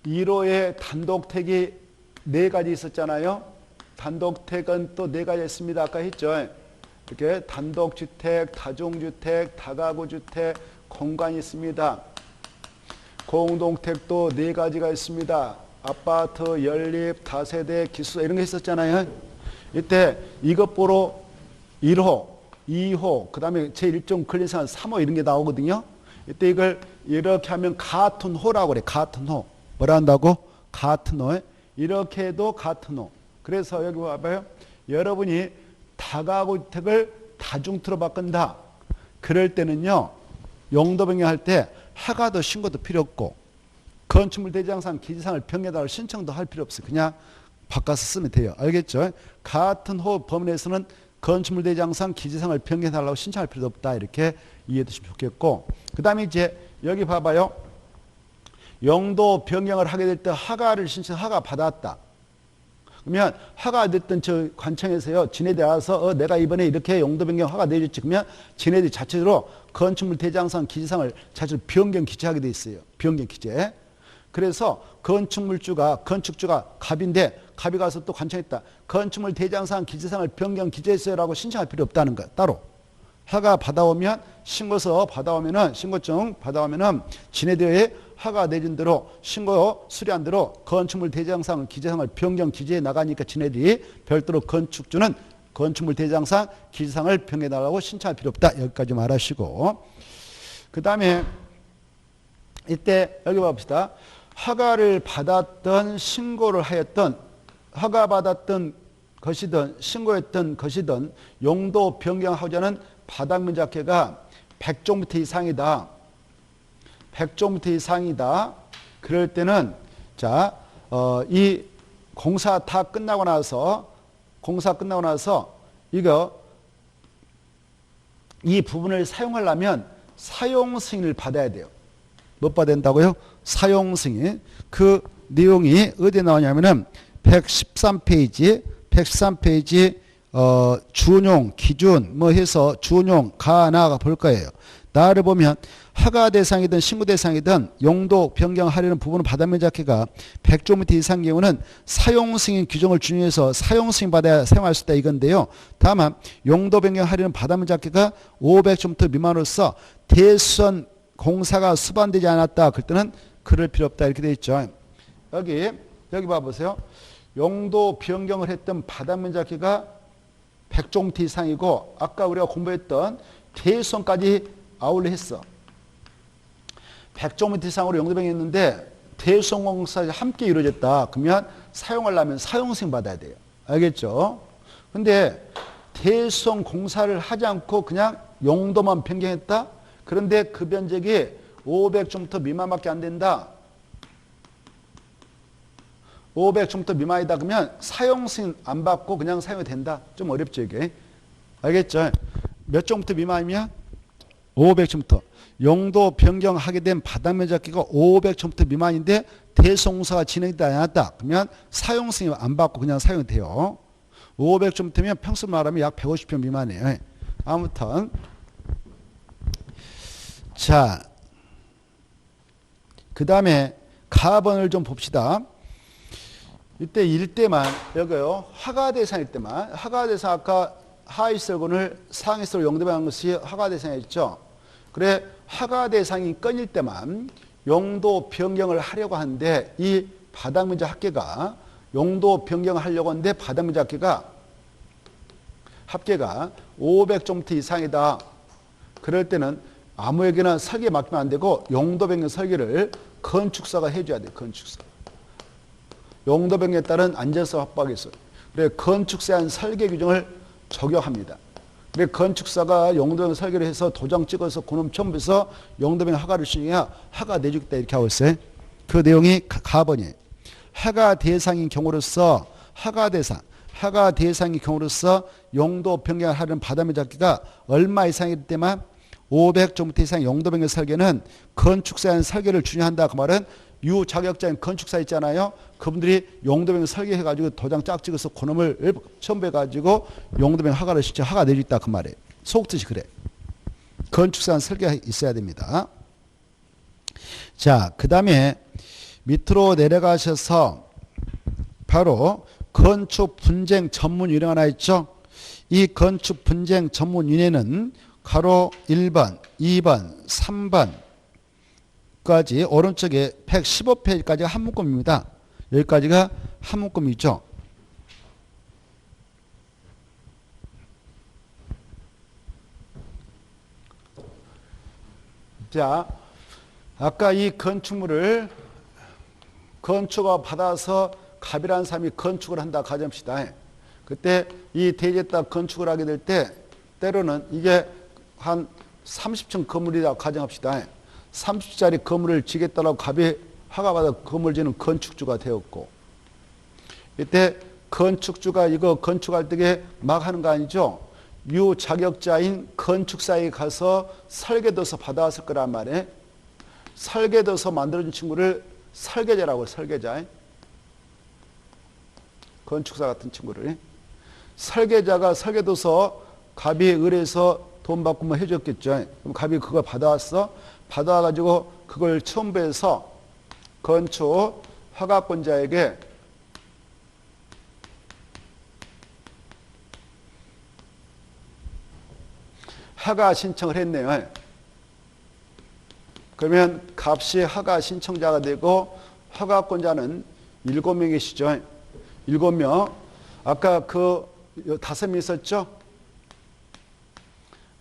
1호에 단독택이 4가지 있었잖아요. 단독택은 또 4가지 있습니다. 아까 했죠. 이렇게 단독주택, 다중주택, 다가구주택, 공간이 있습니다. 공동택도 4가지가 있습니다. 아파트, 연립, 다세대, 기숙사 이런 게 있었잖아요. 이때 이것 보러 1호, 2호, 그 다음에 제1종 근린생활 3호 이런 게 나오거든요. 이때 이걸 이렇게 하면 같은 호라고 그래. 같은 호. 뭐라 한다고? 같은 호. 이렇게 해도 같은 호. 그래서 여기 봐봐요. 여러분이 다가구택을 다중투로 바꾼다. 그럴 때는요. 용도 변경할 때 허가도 신고도 필요 없고 건축물 대장상 기재상을 변경해달라고 신청도 할 필요 없어요. 그냥 바꿔서 쓰면 돼요. 알겠죠? 같은 호흡 범위에서는 건축물 대장상 기재상을 변경해달라고 신청할 필요도 없다. 이렇게 이해해 두시면 좋겠고 그 다음에 이제 여기 봐봐요. 용도 변경을 하게 될 때 허가를 허가 받았다. 그러면 허가 됐던 저 관청에서요. 지네들이 알아서 내가 이번에 이렇게 용도 변경 허가 내줬지. 그러면 지네들이 자체로 건축물 대장상 기재상을 자체로 변경 기재하게 돼 있어요. 변경 기재. 그래서 건축주가 갑인데 갑이 가서 또 관청했다. 건축물 대장상 기재상을 변경 기재했어요라고 신청할 필요 없다는 거야. 따로. 허가 받아오면 신고서 받아오면은 신고증 받아오면은 지네들의 허가 내준 대로 신고 수리한 대로 건축물 대장상 기재상을 변경 기재해 나가니까 지네들이 별도로 건축주는 건축물 대장상 기재상을 변경해 달라고 신청할 필요 없다. 여기까지 말하시고 그 다음에 이때 여기 봅시다. 허가를 받았던 신고를 하였던 허가받았던 것이든 신고했던 것이든 용도 변경하고자 하는 바닥면적 합계가 100제곱미터 이상이다. 100제곱미터 이상이다. 그럴 때는 자, 이 공사 다 끝나고 나서 이 부분을 사용하려면 사용 승인을 받아야 돼요. 못 받아야 된다고요? 사용 승인. 그 내용이 어디에 나오냐면은 113페이지 준용, 기준 뭐 해서 준용, 가나가 볼 거예요. 나를 보면 허가 대상이든 신고 대상이든 용도 변경하려는 부분은 바닥면적 합계가 100제곱미터 이상 경우는 사용 승인 규정을 준용해서 사용 승인 받아야 사용할 수 있다 이건데요. 다만 용도 변경하려는 바닥면적 합계가 500제곱미터 미만으로서 대수선 공사가 수반되지 않았다. 그럴 때는 그럴 필요 없다. 이렇게 되어 있죠. 여기 봐보세요. 용도 변경을 했던 바닥면적 합계가 100제곱미터 이상이고 아까 우리가 공부했던 대수선까지 아울러 했어. 100제곱미터 이상으로 용도 변경했는데 대수선 공사가 함께 이루어졌다. 그러면 사용하려면 사용 승인 받아야 돼요. 알겠죠? 근데 대수선 공사를 하지 않고 그냥 용도만 변경했다. 그런데 그 면적이 500제곱미터 미만밖에 안 된다. 500제곱미터 미만이다. 그러면 사용 승인 안 받고 그냥 사용이 된다. 좀 어렵죠 이게. 알겠죠? 몇 제곱미터 미만이면 500제곱미터. 용도 변경하게 된 바닥면적 합계가 500제곱미터 미만인데 대수공사가 진행되지 않았다. 그러면 사용 승인 안 받고 그냥 사용이 돼요. 500제곱미터면 평수 말하면 약 150평 미만이에요. 아무튼 자, 그 다음에 가번을 좀 봅시다. 이때 일때만 여기요. 허가 대상일 때만 허가 대상 아까 하위설군을 상위설 용도변한 것이 허가 대상이었죠. 그래 허가 대상이 끊일 때만 용도 변경을 하려고 하는데 이 바닥면적 합계가 용도 변경을 하려고 하는데 바닥면적 합계가 500제곱미터 이상이다. 그럴 때는 아무에게나 설계 맡기면 안 되고 용도 변경 설계를 건축사가 해줘야 돼. 건축사. 용도 변경에 따른 안전성 확보하기 위해서. 그래 건축사에 한 설계 규정을 적용합니다. 그래 건축사가 용도 변경 설계를 해서 도장 찍어서 그놈 첨부해서 용도 변경 허가를 신청해야 허가 내주겠다 이렇게 하고 있어요. 그 내용이 가번이에요. 허가 대상인 경우로서 허가 대상인 경우로서 용도 변경을 하려는 바닥면적 합계가 얼마 이상일 때만 500제곱미터 이상 용도 변경 설계는 건축사에 한 설계를 준용한다. 그 말은 유자격자인 건축사 있잖아요. 그분들이 용도 변경 설계해가지고 도장 짝 찍어서 그놈을 첨부해가지고 용도 변경 허가를 신청 허가 내주 있다. 그 말이에요. 속뜻이 그래. 건축사 한 설계가 있어야 됩니다. 자, 그 다음에 밑으로 내려가셔서 바로 건축 분쟁 전문 유령 하나 있죠. 이 건축 분쟁 전문 유예는 가로 1번, 2번, 3번까지 오른쪽에 115페이지까지가 한 문구입니다. 여기까지가 한 문구이죠. 자, 아까 이 건축물을 건축가 받아서 갑이라는 사람이 건축을 한다 가정합시다. 그때 이 대지에다 건축을 하게 될 때 때로는 이게 한 30층 건물이라고 가정합시다. 30짜리 건물을 지겠다라고 갑이 허가받아 건물 짓는 건축주가 되었고, 이때 건축주가 이거 건축할 때 막 하는 거 아니죠? 유자격자인 건축사에 가서 설계도서 받아왔을 거란 말이에요. 설계도서 만들어준 친구를 설계자라고, 설계자. 건축사 같은 친구를. 설계자가 설계도서 갑이 의뢰해서 돈 받고 뭐 해줬겠죠. 그럼 갑이 그걸 받아왔어. 받아와가지고 그걸 첨부해서 건축 허가권자에게 허가 신청을 했네요. 그러면 갑이 허가 신청자가 되고 허가권자는 7명이시죠. 7명. 아까 그 5명 있었죠?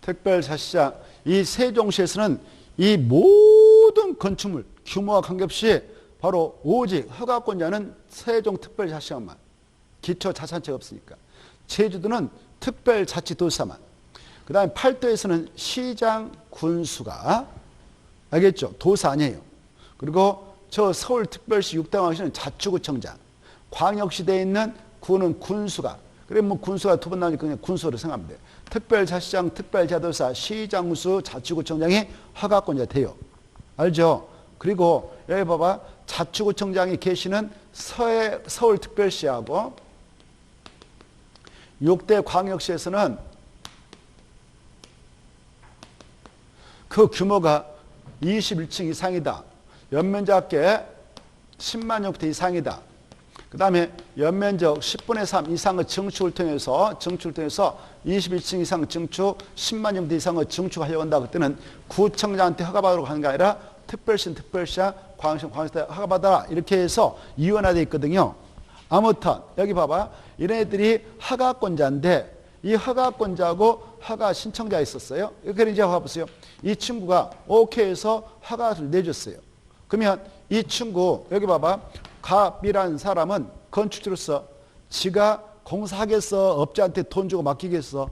특별자치자. 이 세종시에서는 이 모든 건축물 규모와 관계없이 바로 오직 허가권자는 세종특별자치장만. 기초자산체가 없으니까. 제주도는 특별자치도사만. 그 다음에 팔도에서는 시장, 군수가, 알겠죠? 도사 아니에요. 그리고 저 서울특별시 6당왕시는 자치구청장. 광역시대에 있는 구는 군수가. 그래 뭐 군수가 두 번 나오니까 그냥 군수로 생각하면 돼요. 특별자치장, 특별자도사, 시장, 군수, 자치구청장이 허가권자 돼요. 알죠? 그리고 여기 봐봐. 자치구청장이 계시는 서울특별시하고 6대 광역시에서는 그 규모가 21층 이상이다. 연면적계 10만 평대 이상이다. 그 다음에 연면적 10분의 3 이상의 증축을 통해서 21층 이상 증축, 10만 평대 이상의 증축하려고 한다. 그때는 구청장한테 허가받으러 가는 게 아니라 특별시는 특별시야, 광역시는 광역시한테 허가받아라. 이렇게 해서 이원화되어 있거든요. 아무튼 여기 봐봐. 이런 애들이 허가권자인데 이 허가권자하고 허가 신청자가 있었어요. 그러니까 이제 봐보세요. 이 친구가 오케이 해서 허가를 내줬어요. 그러면 이 친구 여기 봐봐. 갑이라는 사람은 건축주로서 지가 공사하겠어? 업자한테 돈 주고 맡기겠어?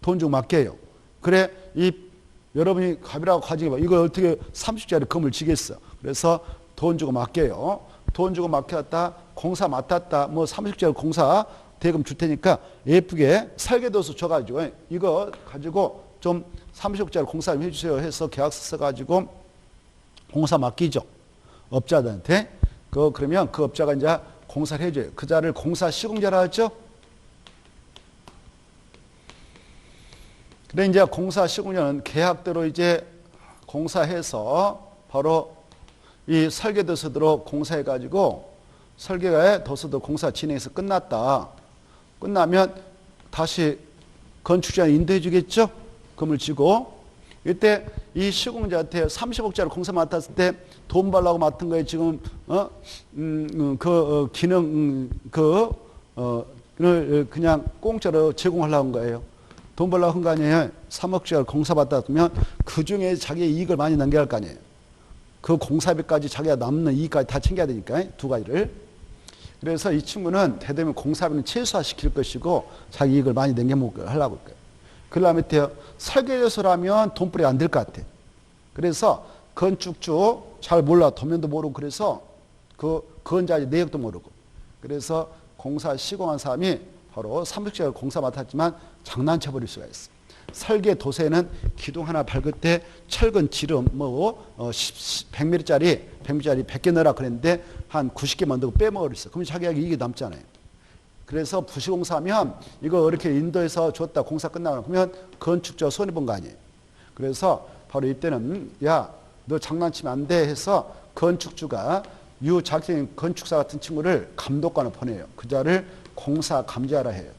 돈 주고 맡겨요. 그래 이 여러분이 갑이라고 가지고 봐. 이거 어떻게 30짜리 건물 지겠어? 그래서 돈 주고 맡겨요. 돈 주고 맡겼다. 공사 맡았다. 뭐 30짜리 공사 대금 줄 테니까 예쁘게 설계도서 줘가지고 이거 가지고 좀 30억짜리 공사 좀 해주세요 해서 계약서 써가지고 공사 맡기죠. 업자들한테. 그러면 그 업자가 이제 공사를 해줘요. 그 자를 공사 시공자라 하죠. 그래 이제 공사 시공자는 계약대로 이제 공사해서 바로 이 설계도서대로 공사해가지고 설계가에 도서도 공사 진행해서 끝났다. 끝나면 다시 건축자에 인도해 주겠죠? 금을 지고. 이때 이 시공자한테 30억짜리 공사 맡았을 때 돈 벌라고 맡은 거에 지금, 를 그냥 공짜로 제공하려고 한 거예요. 돈 벌라고 한 거 아니에요? 3억짜리 공사 받았으면 그 중에 자기의 이익을 많이 남겨야 할 거 아니에요? 그 공사비까지 자기가 남는 이익까지 다 챙겨야 되니까, 두 가지를. 그래서 이 친구는 대대면 공사비는 최소화시킬 것이고 자기 이익을 많이 남겨먹으려고 할 거예요. 그러려면 설계도서라면 돈벌이 안 될 것 같아. 그래서 건축주 잘 몰라. 도면도 모르고 그래서 그 건자의 내역도 모르고. 그래서 공사 시공한 사람이 바로 30개월 공사 맡았지만 장난쳐버릴 수가 있어. 설계도서에는 기둥 하나 밟을 때 철근 지름 100mm짜리 100개 넣으라 그랬는데 한 90개 만들고 빼먹었어. 그럼 자기가 이익이 남잖아요. 그래서 부시공사하면 이거 이렇게 인도해서 줬다 공사 끝나고 그러면 건축주가 손해본 거 아니에요. 그래서 바로 이때는 야 너 장난치면 안 돼 해서 건축주가 유자격증 건축사 같은 친구를 감독관을 보내요. 그 자를 공사감지하라 해요.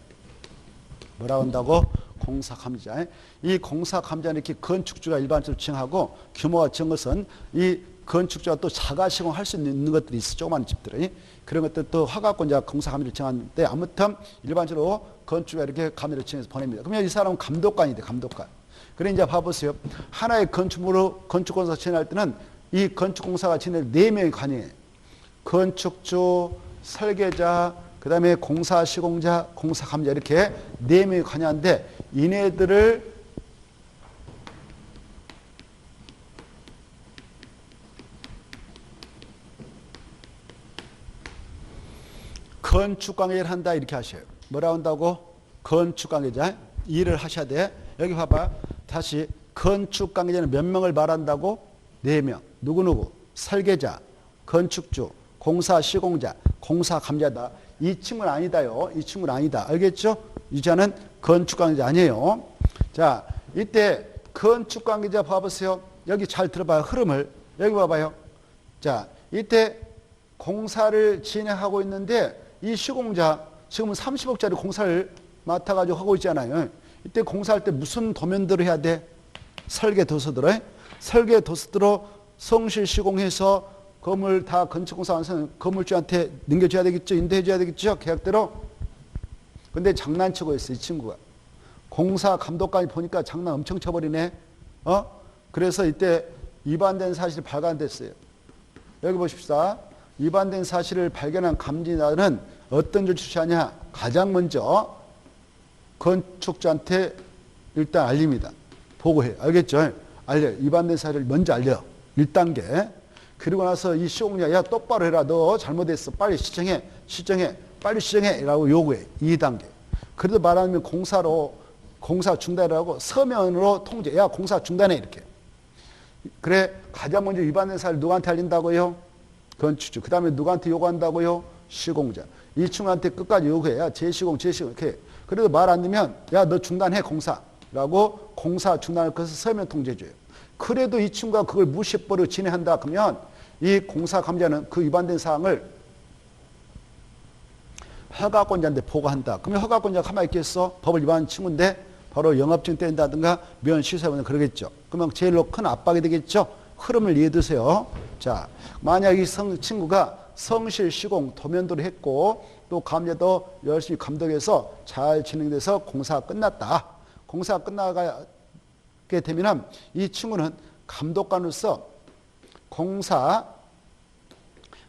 뭐라고 한다고? 공사감지자. 이 공사감지자는 이렇게 건축주가 일반적으로 지정하고 규모가 적은 것은 이 건축주가 또 자가 시공할 수 있는 것들이 있어. 조그마한 집들이. 그런 것들 또 허가권자 공사감지를 정하는데 아무튼 일반적으로 건축주가 이렇게 감지를 정해서 보냅니다. 그러면 이 사람은 감독관이 돼. 감독관. 그래 이제 봐보세요. 하나의 건축물로 건축공사 진행할 때는 이 건축공사가 진행할 4명이 관여해요. 건축주, 설계자, 그 다음에 공사 시공자, 공사 감자 이렇게 4명이 관여하는데 이네들을 건축 관계자를 한다 이렇게 하셔요. 뭐라 한다고? 건축 관계자. 일을 하셔야 돼. 여기 봐봐. 다시 건축 관계자는 몇 명을 말한다고? 4명. 누구누구? 설계자, 건축주, 공사 시공자, 공사 감자다. 이 친구는 아니다요. 이 친구는 아니다. 알겠죠? 이 자는 건축 관계자 아니에요. 자, 이때 건축 관계자 봐보세요. 여기 잘 들어봐요. 흐름을. 여기 봐봐요. 자, 이때 공사를 진행하고 있는데 이 시공자 지금은 30억짜리 공사를 맡아가지고 하고 있잖아요. 이때 공사할 때 무슨 도면들을 해야 돼? 설계 도서들을. 설계 도서들로 성실 시공해서 건물 다 건축공사 완성 건물주한테 넘겨줘야 되겠죠. 인도해줘야 되겠죠. 계약대로. 근데 장난치고 있어 이 친구가. 공사 감독관이 보니까 장난 엄청 쳐버리네. 그래서 이때 위반된 사실이 발견됐어요. 여기 보십시다. 위반된 사실을 발견한 감지자는 어떤 조치를 취하냐. 가장 먼저 건축주한테 일단 알립니다. 보고해요. 알겠죠? 알려요. 위반된 사실을 먼저 알려. 1단계. 그리고 나서 이 시공자 야 똑바로 해라. 너 잘못했어. 빨리 시정해. 시정해. 빨리 시정해. 라고 요구해. 2단계. 그래도 말하면 공사 중단이라고 서면으로 통제. 야 공사 중단해. 이렇게. 그래 가장 먼저 위반된 사실 누구한테 알린다고요? 건축주. 그 다음에 누구한테 요구한다고요? 시공자. 이 친구한테 끝까지 요구해. 야 재시공 이렇게. 그래도 말 안 되면 야 너 중단해 공사라고 공사 중단할 것을 서면 통제해줘요. 그래도 이 친구가 그걸 무시해버리고 진행한다 그러면 이 공사 감자는 그 위반된 사항을 허가권자한테 보고한다. 그러면 허가권자가 가만히 있겠어? 법을 위반한 친구인데 바로 영업증 뗀다든가 면 취소하면 그러겠죠. 그러면 제일로 큰 압박이 되겠죠. 흐름을 이해해 두세요. 자, 만약 이 친구가 성실 시공 도면도를 했고 또 감자도 열심히 감독해서 잘 진행돼서 공사가 끝났다. 공사가 끝나게 되면 이 친구는 감독관으로서 공사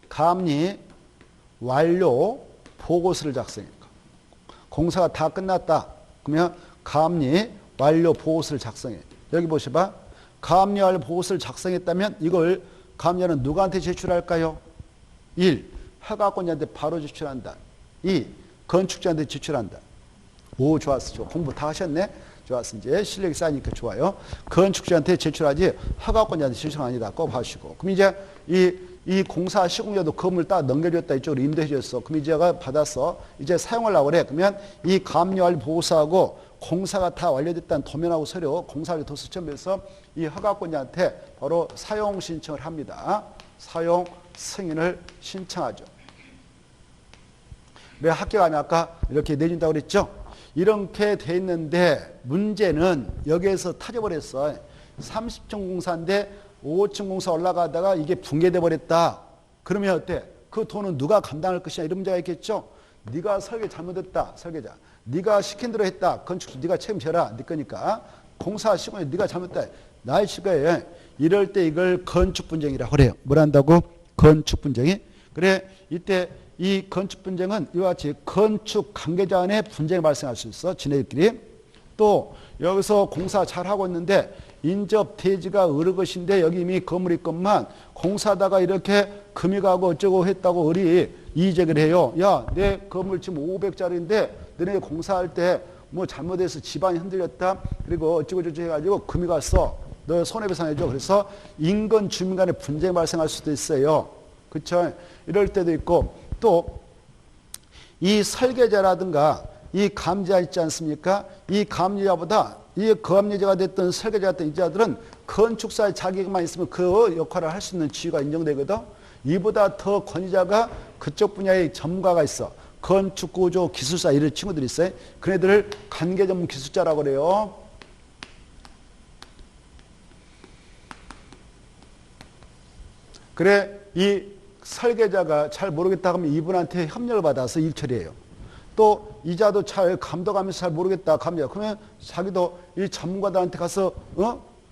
감리 완료 보고서를 작성해요. 공사가 다 끝났다. 그러면 감리 완료 보고서를 작성해. 여기 보셔봐. 감리 완료 보고서를 작성했다면 이걸 감리자는 누구한테 제출할까요? 1. 허가권자한테 바로 제출한다. 2. 건축자한테 제출한다. 오, 좋았어. 좋아. 공부 다 하셨네. 좋았어. 이제 실력이 쌓이니까 좋아요. 건축주한테 제출하지 허가권자한테 제출 아니다. 꼭 하시고. 그럼 이제 이 공사 시공자도 건물 딱 넘겨줬다. 이쪽으로 인도해줬어. 그럼 이제가 받아서 이제 사용하려고 그래. 그러면 이 감리완료 보고서하고 공사가 다 완료됐다는 도면하고 서류, 공사를 도서 첨부해서 이 허가권자한테 바로 사용 신청을 합니다. 사용 승인을 신청하죠. 왜 합격하면 아까 이렇게 내준다고 그랬죠? 이렇게 돼 있는데 문제는 여기에서 터져버렸어. 30층 공사인데 5층 공사 올라가다가 이게 붕괴돼 버렸다. 그러면 어때? 그 돈은 누가 감당할 것이냐 이런 문제가 있겠죠? 네가 설계 잘못했다. 설계자. 네가 시킨 대로 했다. 건축주 네가 책임져라. 네 거니까. 공사 시공에 네가 잘못했다. 나의 시가에 이럴 때 이걸 건축분쟁이라고 그래요. 뭘 한다고? 건축분쟁이. 그래 이때 이 건축분쟁은 이와 같이 건축 관계자 간의 분쟁이 발생할 수 있어. 지네들끼리. 또 여기서 공사 잘하고 있는데 인접 대지가 어느 것인데 여기 이미 건물이 있건만 공사하다가 이렇게 금이 가고 어쩌고 했다고 어리 이의제기를 해요. 야, 내 건물 지금 500짜리인데 너네 공사할 때 뭐 잘못해서 집안이 흔들렸다. 그리고 어쩌고 저쩌고 해가지고 금이 갔어. 너 손해배상해줘. 그래서 인건 주민 간의 분쟁이 발생할 수도 있어요. 그렇죠? 이럴 때도 있고 또 이 설계자라든가 이 감리자 있지 않습니까? 이 감리자보다 이 감리자가 됐던 설계자가 됐던 이 자들은 건축사의 자격만 있으면 그 역할을 할 수 있는 지위가 인정되거든. 이보다 더 권위자가 그쪽 분야의 전문가가 있어. 건축구조 기술사 이런 친구들이 있어요. 그 애들을 관계전문 기술자라고 그래요. 그래 이 설계자가 잘 모르겠다 하면 이분한테 협력을 받아서 일 처리해요. 또 이자도 잘 감독하면서 잘 모르겠다 감독. 그러면 자기도 이 전문가들한테 가서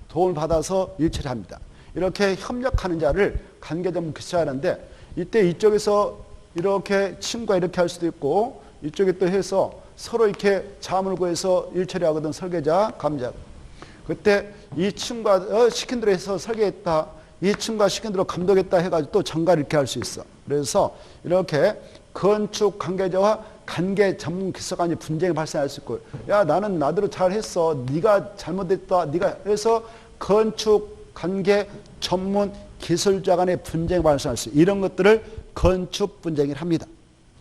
도움을 받아서 일 처리합니다. 이렇게 협력하는 자를 관계전문 기술자라는데 이때 이쪽에서 이렇게 친구가 이렇게 할 수도 있고 이쪽에 또 해서 서로 이렇게 자문을 구해서 일 처리하거든. 설계자, 감자. 그때 이 친구가 시킨 대로 해서 설계했다. 이 친구가 시킨 대로 감독했다 해가지고 또 전가를 이렇게 할 수 있어. 그래서 이렇게 건축 관계자와 관계 전문 기술 간의 분쟁이 발생할 수 있고, 야 나는 나대로 잘했어, 네가 잘못했다, 네가 해서 건축 관계 전문 기술자 간의 분쟁이 발생할 수 있어. 이런 것들을 건축 분쟁이라 합니다.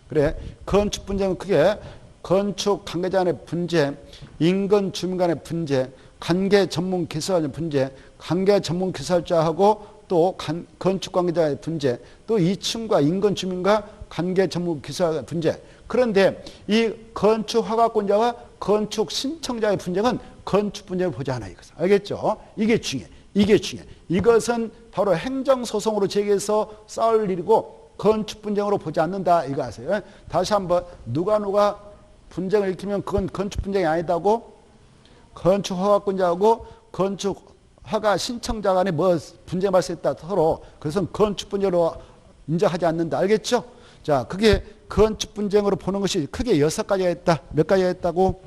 그래, 건축 분쟁은 크게 건축 관계자 간의 분쟁, 인근 주민 간의 분쟁, 관계 전문 기술자 간의 분쟁, 관계 전문 기술자하고 또 건축 관계자의 분쟁, 또 이 층과 인근 주민과 관계 전문 기술자 분쟁. 그런데 이 건축 허가권자와 건축 신청자의 분쟁은 건축 분쟁을 보지 않아요. 알겠죠? 이게 중요해. 이게 중요해. 이것은 바로 행정소송으로 제기해서 싸울 일이고 건축 분쟁으로 보지 않는다. 이거 아세요? 다시 한번 누가 분쟁을 일으키면 그건 건축 분쟁이 아니다고. 건축 허가권자하고 건축 허가 신청자 간에 뭐 분쟁 발생했다 서로, 그것은 건축 분쟁으로 인정하지 않는다. 알겠죠? 자, 그게 건축 분쟁으로 보는 것이 크게 6가지가 있다. 몇 가지가 있다고?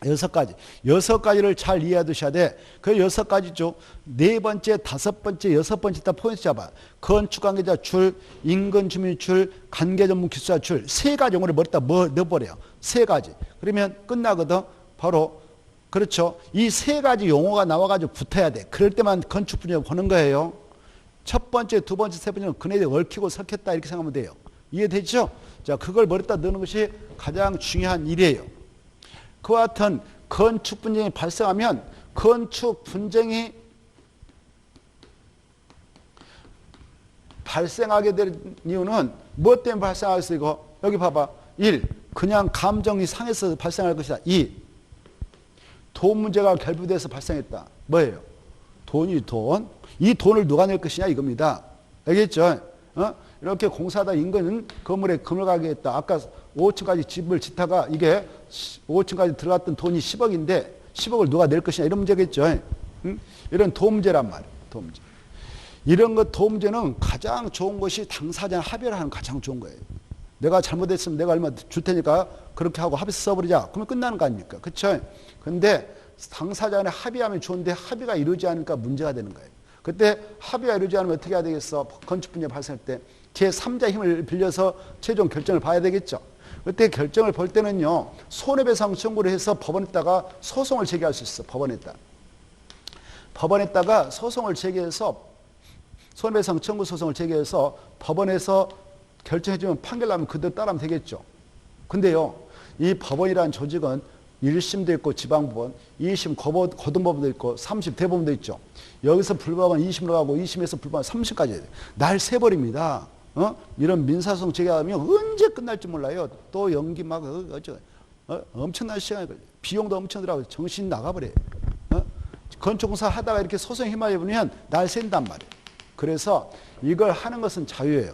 6가지. 6가지를 잘 이해해 두셔야 돼. 그 6가지죠. 4번째, 5번째, 6번째 다 포인트 잡아. 건축 관계자 줄, 인근 주민 줄, 관계 전문 기술자 줄. 3가지 용어를 머리다 넣어버려요. 3가지. 그러면 끝나거든. 바로 그렇죠. 이 3가지 용어가 나와가지고 붙어야 돼. 그럴 때만 건축 분쟁을 보는 거예요. 첫 번째, 두 번째, 세 번째는 그네들이 얽히고 섞였다 이렇게 생각하면 돼요. 이해되죠? 자, 그걸 머리다 넣는 것이 가장 중요한 일이에요. 그와 같은 건축 분쟁이 발생하면 건축 분쟁이 발생하게 될 이유는 무엇 때문에 발생하겠어? 이거 여기 봐봐. 1. 그냥 감정이 상해서 발생할 것이다. 2. 돈 문제가 결부돼서 발생했다. 뭐예요? 돈이 돈. 이 돈을 누가 낼 것이냐 이겁니다. 알겠죠? 이렇게 공사하다 인근은 건물에 금을 가게 했다. 아까 5층까지 집을 짓다가 이게 5층까지 들어갔던 돈이 10억인데 10억을 누가 낼 것이냐 이런 문제겠죠. 이런 돈 문제란 말이에요. 돈 문제. 이런 것 돈 문제는 가장 좋은 것이 당사자 합의를 하는 가장 좋은 거예요. 내가 잘못했으면 내가 얼마 줄 테니까 그렇게 하고 합의서 써버리자. 그러면 끝나는 거 아닙니까? 그렇죠? 근데 당사자 간에 합의하면 좋은데 합의가 이루어지지 않으니까 문제가 되는 거예요. 그때 합의가 이루어지지 않으면 어떻게 해야 되겠어? 건축 분쟁 발생할 때 제3자 힘을 빌려서 최종 결정을 봐야 되겠죠. 그때 결정을 볼 때는요, 손해배상 청구를 해서 법원에다가 소송을 제기할 수 있어. 법원에다가 소송을 제기해서 손해배상 청구 소송을 제기해서 법원에서 결정해주면 판결 나면 그대로 따르면 되겠죠. 근데요, 이 법원이라는 조직은 1심도 있고 지방법원, 2심 고등법원도 있고 3심 대법원도 있죠. 여기서 불법은 2심으로 가고 2심에서 불법은 3심까지 해야 돼요. 날 새버립니다. 이런 민사소송 제기하면 언제 끝날지 몰라요. 또 연기 막 엄청난 시간이 걸려요. 비용도 엄청 들어가고 정신 나가버려요. 건축공사 하다가 이렇게 소송에 휘말려보면 날 샌단 말이에요. 그래서 이걸 하는 것은 자유예요.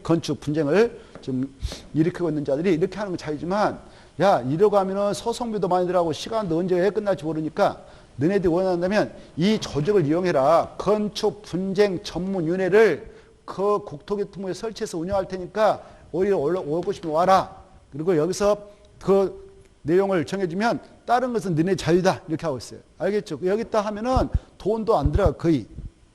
건축 분쟁을 좀 일으키고 있는 자들이 이렇게 하는 건 자유지만, 야 이러고 하면은 소송비도 많이 들어가고 시간도 언제 끝날지 모르니까 너네들이 원한다면 이 조직을 이용해라. 건축 분쟁 전문위원회를 그 국토교통부에 설치해서 운영할 테니까 오히려 오고 싶으면 와라. 그리고 여기서 그 내용을 정해주면 다른 것은 너네 자유다. 이렇게 하고 있어요. 알겠죠? 여기다 하면은 돈도 안 들어가. 거의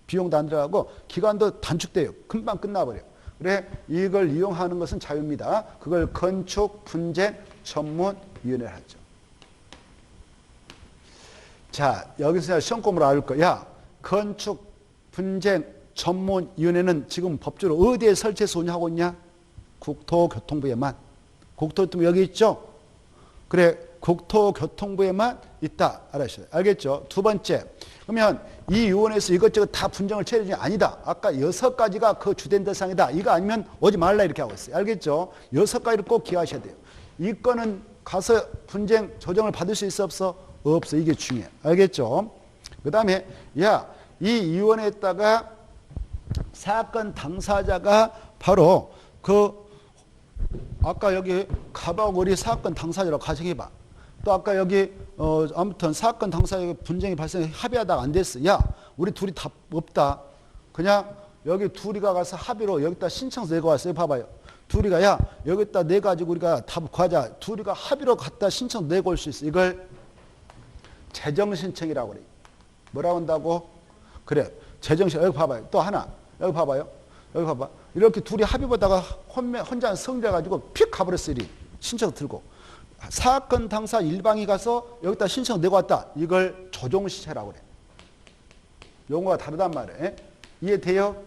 비용도 안 들어가고 기간도 단축돼요. 금방 끝나버려요. 그래, 이걸 이용하는 것은 자유입니다. 그걸 건축 분쟁 전문위원회를 하죠. 자, 여기서 시험 공부를 알을 거야. 건축 분쟁 전문위원회는 지금 법적으로 어디에 설치해서 운영하고 있냐? 국토교통부에만. 국토교통부 여기 있죠? 그래, 국토교통부에만 있다. 알았어요. 알겠죠? 두 번째. 그러면 이 위원회에서 이것저것 다 분쟁을 처리하는 게 아니다. 아까 6가지가 그 주된 대상이다. 이거 아니면 오지 말라 이렇게 하고 있어요. 알겠죠? 6가지를 꼭 기억하셔야 돼요. 이 건은 가서 분쟁 조정을 받을 수 있어 없어? 없어. 이게 중요해. 알겠죠? 그 다음에 야, 이 위원회에다가 사건 당사자가 바로 그 아까 여기 가방거리 사건 당사자라고 가정해봐. 또 아까 여기 아무튼 사건 당사자 분쟁이 발생해 합의하다가 안 됐어. 야, 우리 둘이 다 없다. 그냥 여기 둘이 가서 합의로 여기다 신청서 내고 왔어요. 봐봐요. 둘이가 야 여기다 내 가지고 우리가 답 구하자. 둘이가 합의로 갖다 신청 내고 올 수 있어. 이걸 재정신청이라고 그래. 뭐라고 한다고? 그래. 제정신 여기 봐봐요. 또 하나 여기 봐봐요. 여기 봐봐. 이렇게 둘이 합의 보다가 혼자 성질해가지고 픽 가버렸어. 이 신청 들고 사건 당사 일방이 가서 여기다 신청 내고 왔다. 이걸 조정시체라고 그래. 용어가 다르단 말이에요. 이해돼요?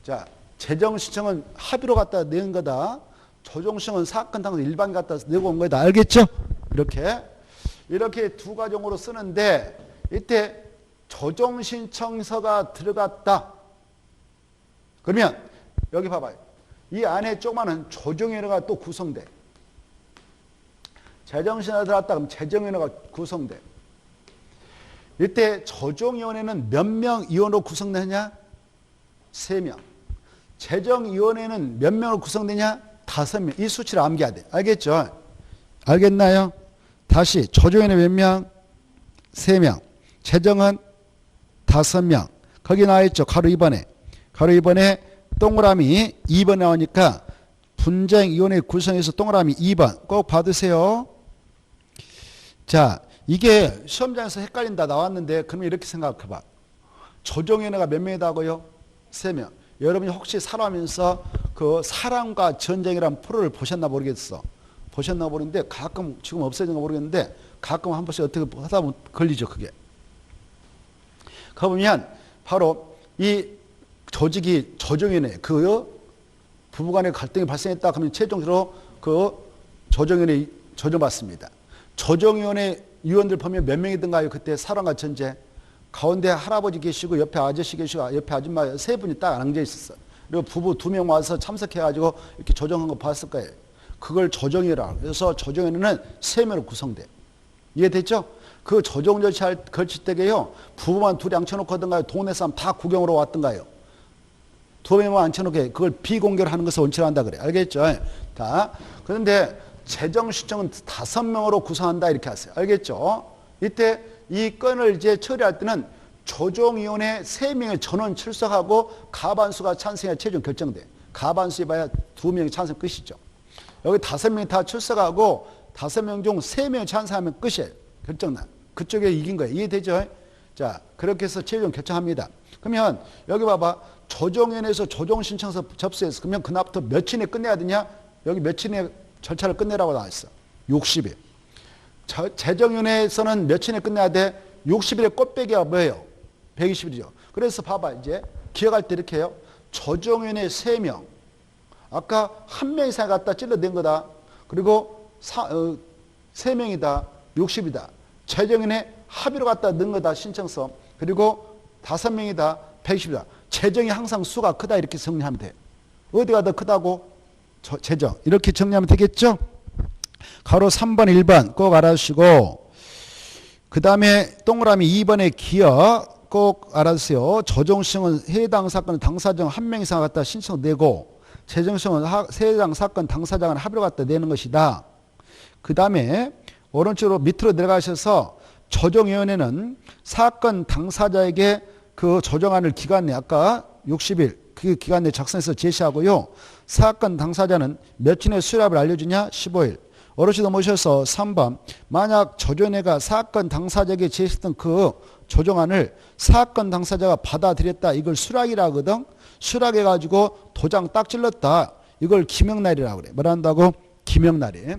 자, 재정신청은 합의로 갖다 낸 거다. 조정신청은 사건 당사 일방이 갖다 내고 온 거다. 알겠죠? 이렇게 두 가정으로 쓰는데 이때 조정신청서가 들어갔다. 그러면 여기 봐봐요. 이 안에 조그마한 조정위원회가 또 구성돼. 재정신청서가 들어갔다 그러면 재정위원회가 구성돼. 이때 조정위원회는 몇 명 위원으로 구성되냐? 3명. 재정위원회는 몇 명으로 구성되냐? 5명. 이 수치를 암기해야 돼. 알겠죠? 알겠나요? 다시 조정위원회 몇 명? 3명. 재정은 5명. 거기 나와있죠. 가로 2번에. 가로 2번에 동그라미 2번 나오니까 분쟁위원회 구성해서 동그라미 2번 꼭 받으세요. 자, 이게 시험장에서 헷갈린다 나왔는데 그러면 이렇게 생각해봐. 조정위원회가 몇 명이다고요? 3명. 여러분이 혹시 살아가면서 그 사랑과 전쟁이라는 프로를 보셨나 모르겠어. 보셨나 모르겠는데 가끔 지금 없어진가 모르겠는데 가끔 한 번씩 어떻게 하다 보면 걸리죠. 그게. 그러면 바로 이 조직이 조정위원회 그 부부간의 갈등이 발생했다 그러면 최종적으로 그 조정위원회 조정받습니다. 조정위원회 위원들 보면 몇 명이든가요? 그때 사랑과 전쟁. 가운데 할아버지 계시고 옆에 아저씨 계시고 옆에 아줌마 3분이 딱 앉아 있었어. 그리고 부부 2명 와서 참석해가지고 이렇게 조정한 거 봤을 거예요. 그걸 조정위라고. 그래서 조정위는 3명으로 구성돼. 이해됐죠? 그 조정 절차를 걸칠 때게요. 부부만 둘이 앉혀놓고 하던가요? 동네 사람 다 구경으로 왔던가요? 2명만 앉혀놓게 그걸 비공개로 하는 것을 원칙으로 한다 그래. 알겠죠? 자, 그런데 재정신청은 5명으로 구성한다 이렇게 하세요. 알겠죠? 이때 이 건을 이제 처리할 때는 조정위원회 3명의 전원 출석하고 가반수가 찬성해야 최종 결정돼. 가반수 봐야 2명이 찬성 끝이죠. 여기 5명이 다 출석하고 5명 중 3명이 찬성하면 끝이에요. 결정나. 그쪽에 이긴 거예요. 이해되죠? 자, 그렇게 해서 최종 결정합니다. 그러면 여기 봐봐. 조정위원회에서 조정신청서 접수해서 그러면 그날부터 며칠 내에 끝내야 되냐? 여기 며칠 내에 절차를 끝내라고 나와있어. 60일. 재정위원회에서는 며칠 내에 끝내야 돼? 60일에 꽃배기가 뭐예요? 120일이죠. 그래서 봐봐. 이제 기억할 때 이렇게 해요. 조정위원회 3명. 아까 1명 이상 갖다 찔러댄 거다. 그리고 3명이다. 60이다. 재정위원회 합의로 갖다 넣은 거다. 신청서. 그리고 5명이다. 120이다. 재정이 항상 수가 크다. 이렇게 정리하면 돼. 어디가 더 크다고? 재정. 이렇게 정리하면 되겠죠? 가로 3번, 1번 꼭 알아주시고 그 다음에 동그라미 2번의 기억 꼭 알아주세요. 조정신청은 해당 사건 당사자 1명 이상 갖다 신청 내고 재정신청은 해당 사건 당사자간 합의로 갖다 내는 것이다. 그 다음에 오른쪽으로 밑으로 내려가셔서 조정위원회는 사건 당사자에게 그 조정안을 기간 내 아까 60일 그 기간 내 작성해서 제시하고요. 사건 당사자는 며칠 내에 수락을 알려주냐? 15일. 어르신 넘으셔서 3번 만약 조정위원회가 사건 당사자에게 제시했던 그 조정안을 사건 당사자가 받아들였다. 이걸 수락이라 하거든. 수락해가지고 도장 딱 찔렀다. 이걸 기명날이라고 그래. 뭐라 한다고? 기명날이.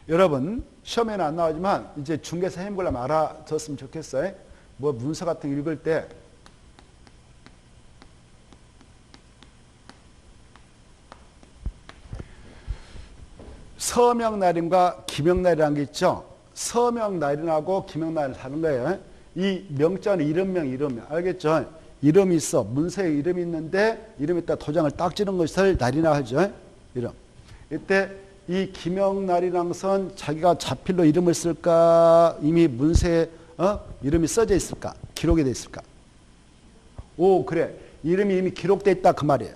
여러분 시험에는 안 나오지만 이제 중개사 해보려면 알아뒀으면 좋겠어요. 뭐 문서 같은 거 읽을 때 서명날인과 기명날이라는 게 있죠. 서명날인하고 기명날은 다른 거예요. 이 명자는 이름명. 알겠죠? 이름이 있어. 문서에 이름이 있는데 이름에 따라 도장을 딱 찍는 것을 날이나 하죠. 이름. 이때 이 기명날이라는 것은 자기가 자필로 이름을 쓸까? 이미 문서에 이름이 써져 있을까? 기록이 돼 있을까? 오, 그래. 이름이 이미 기록돼 있다 그 말이에요.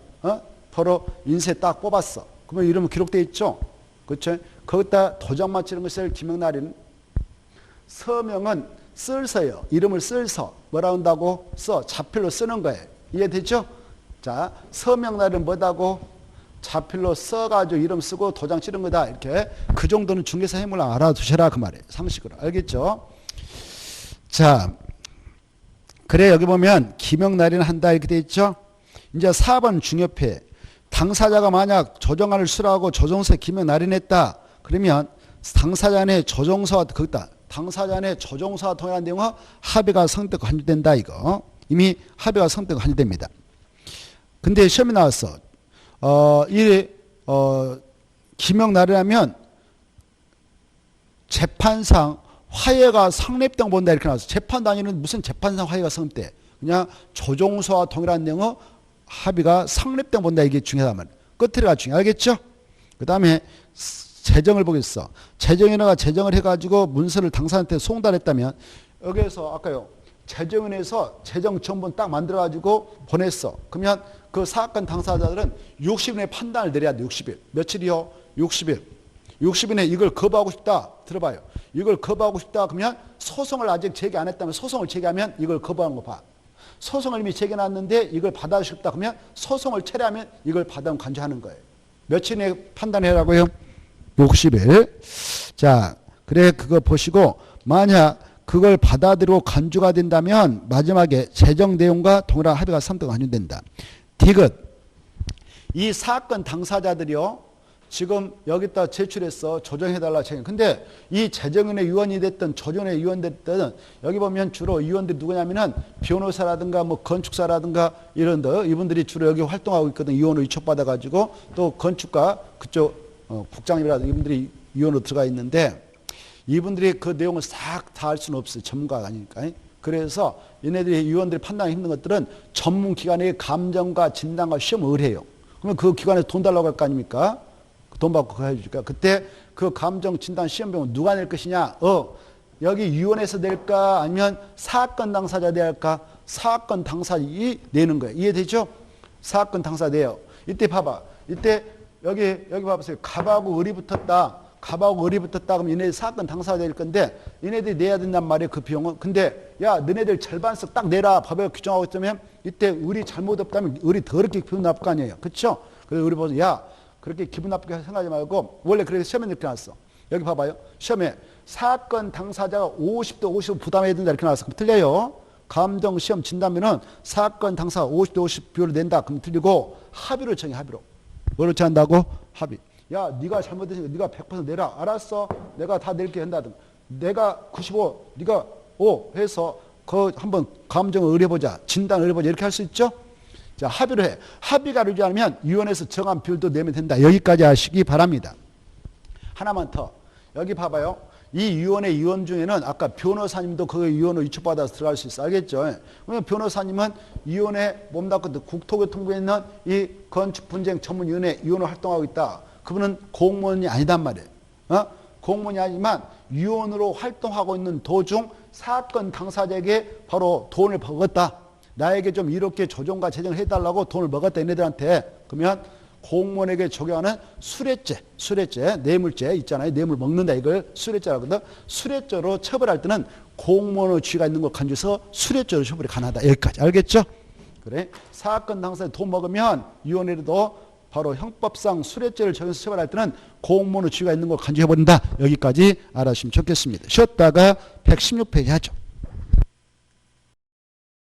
바로 인쇄 딱 뽑았어. 그러면 이름은 기록돼 있죠? 그렇죠? 거기다 도장만 치는 것을 기명날인. 서명은 쓸서예요. 이름을 쓸서. 뭐라 한다고? 자필로 쓰는 거예요. 이해되죠? 자, 서명날은 뭐다고? 자필로 써가지고 이름 쓰고 도장 치는 거다. 이렇게 그 정도는 중개사 해물을 알아두셔라 그 말이에요. 상식으로. 알겠죠? 자, 그래 여기 보면 기명 날인을 한다 이렇게 돼 있죠? 이제 4번 중요패. 당사자가 만약 조정안을 수라하고 조정서에 기명 날인했다. 그러면 당사자 내 조정서와 거기다 당사자 내 조정서와 동일한 내용은 합의가 성립되고 환유된다 이거. 이미 합의가 성립되고 환유됩니다. 근데 시험이 나왔어. 기명 날인하면 재판상 화해가 성립된 본다 이렇게 나왔어. 재판 단위는 무슨 재판상 화해가 성립돼? 그냥 조정서와 동일한 내용은 합의가 성립된 본다 이게 중요하단 말이에요. 끝으로가 중요. 알겠죠? 그 다음에 재정을 보겠어. 재정인회가 재정을 해가지고 문서를 당사자한테 송달했다면 여기에서 아까요. 재정인에서 재정 전본 딱 만들어가지고 보냈어. 그러면 그 사건 당사자들은 60일 내에 판단을 내려야 돼. 60일. 며칠이요? 60일. 60일 내에 이걸 거부하고 싶다. 들어봐요. 이걸 거부하고 싶다. 그러면 소송을 아직 제기 안 했다면 소송을 제기하면 이걸 거부하는 거 봐. 소송을 이미 제기해놨는데 이걸 받아주고 싶다. 그러면 소송을 철회하면 이걸 받아 간주하는 거예요. 며칠 내에 판단해라고요? 60일. 자, 그래 그거 보시고 만약 그걸 받아들이고 간주가 된다면 마지막에 재정 내용과 동일한 합의가 성립되고 환유된다. 디귿. 이 사건 당사자들이요. 지금 여기다 제출했어. 조정해달라. 근데 이 재정인의 위원이 됐든 조정의 위원 됐든 여기 보면 주로 위원들이 누구냐면은 변호사라든가 뭐 건축사라든가 이런 데 이분들이 주로 여기 활동하고 있거든. 위원으로 위촉받아가지고 또 건축가 그쪽 국장님이라든가 이분들이 위원으로 들어가 있는데 이분들이 그 내용을 싹 다 알 수는 없어요. 전문가가 아니니까. 그래서 얘네들이 위원들이 판단하기 힘든 것들은 전문 기관의 감정과 진단과 시험을 의뢰해요. 그러면 그 기관에서 돈 달라고 할 거 아닙니까? 돈 받고 그거 해주니까. 그때 그 감정 진단 시험 병은 누가 낼 것이냐? 여기 위원회에서 낼까? 아니면 사건 당사자 내야 할까? 사건 당사자이 내는 거예요. 이해되죠? 사건 당사자 내요. 이때 봐봐. 이때 여기 봐보세요. 갑하고 을이 붙었다. 갑하고 을이 붙었다. 그럼 얘네들 사건 당사자 될 건데 얘네들이 내야 된단 말이에요. 그 비용은. 근데 야 너네들 절반씩 딱 내라. 법에 규정하고 있다면 이때 을이 잘못 없다면 을이 더럽게 기분 나쁠 거 아니에요. 그렇죠? 그래서 을이 보서 야 그렇게 기분 나쁘게 생각하지 말고 원래 그렇게 시험에 이렇게 나왔어. 여기 봐봐요. 시험에 사건 당사자가 50대 50 부담해야 된다 이렇게 나왔어. 그럼 틀려요. 감정시험 진단면은 사건 당사가 50대 50 비율을 낸다. 그럼 틀리고 합의를 정해. 합의로. 뭐를 정한다고? 합의. 야 네가 잘못했으니까 네가 100% 내라. 알았어. 내가 다 낼게 한다든가. 내가 95 네가 5 해서 그 한번 감정을 의뢰보자. 진단을 의뢰보자. 이렇게 할 수 있죠? 자, 합의를 해. 합의가 이루지 않으면 위원회에서 정한 비율도 내면 된다. 여기까지 하시기 바랍니다. 하나만 더. 여기 봐봐요. 이 위원회 위원 중에는 아까 변호사님도 그 위원으로 위촉받아서 들어갈 수 있어. 알겠죠? 그러면 변호사님은 위원회 몸담고 국토교통부에 있는 이 건축분쟁 전문위원회 위원으로 활동하고 있다. 그분은 공무원이 아니단 말이에요. 공무원이 아니지만 위원으로 활동하고 있는 도중 사건 당사자에게 바로 돈을 먹었다. 나에게 좀 이렇게 조정과 재정을 해달라고 돈을 먹었다 얘네들한테. 그러면 공무원에게 적용하는 수뢰죄, 뇌물죄 있잖아요. 뇌물 먹는다 이걸 수뢰죄라거든. 수뢰죄로 처벌할 때는 공무원의 지위가 있는 걸 간주해서 수뢰죄로 처벌이 가능하다. 여기까지 알겠죠? 그래. 사건 당사자 돈 먹으면 위원회도 바로 형법상 수뢰죄를 적용해서 처벌할 때는 공무원의 지위가 있는 걸 간주해버린다. 여기까지 알아주시면 좋겠습니다. 쉬었다가 116페이지 하죠.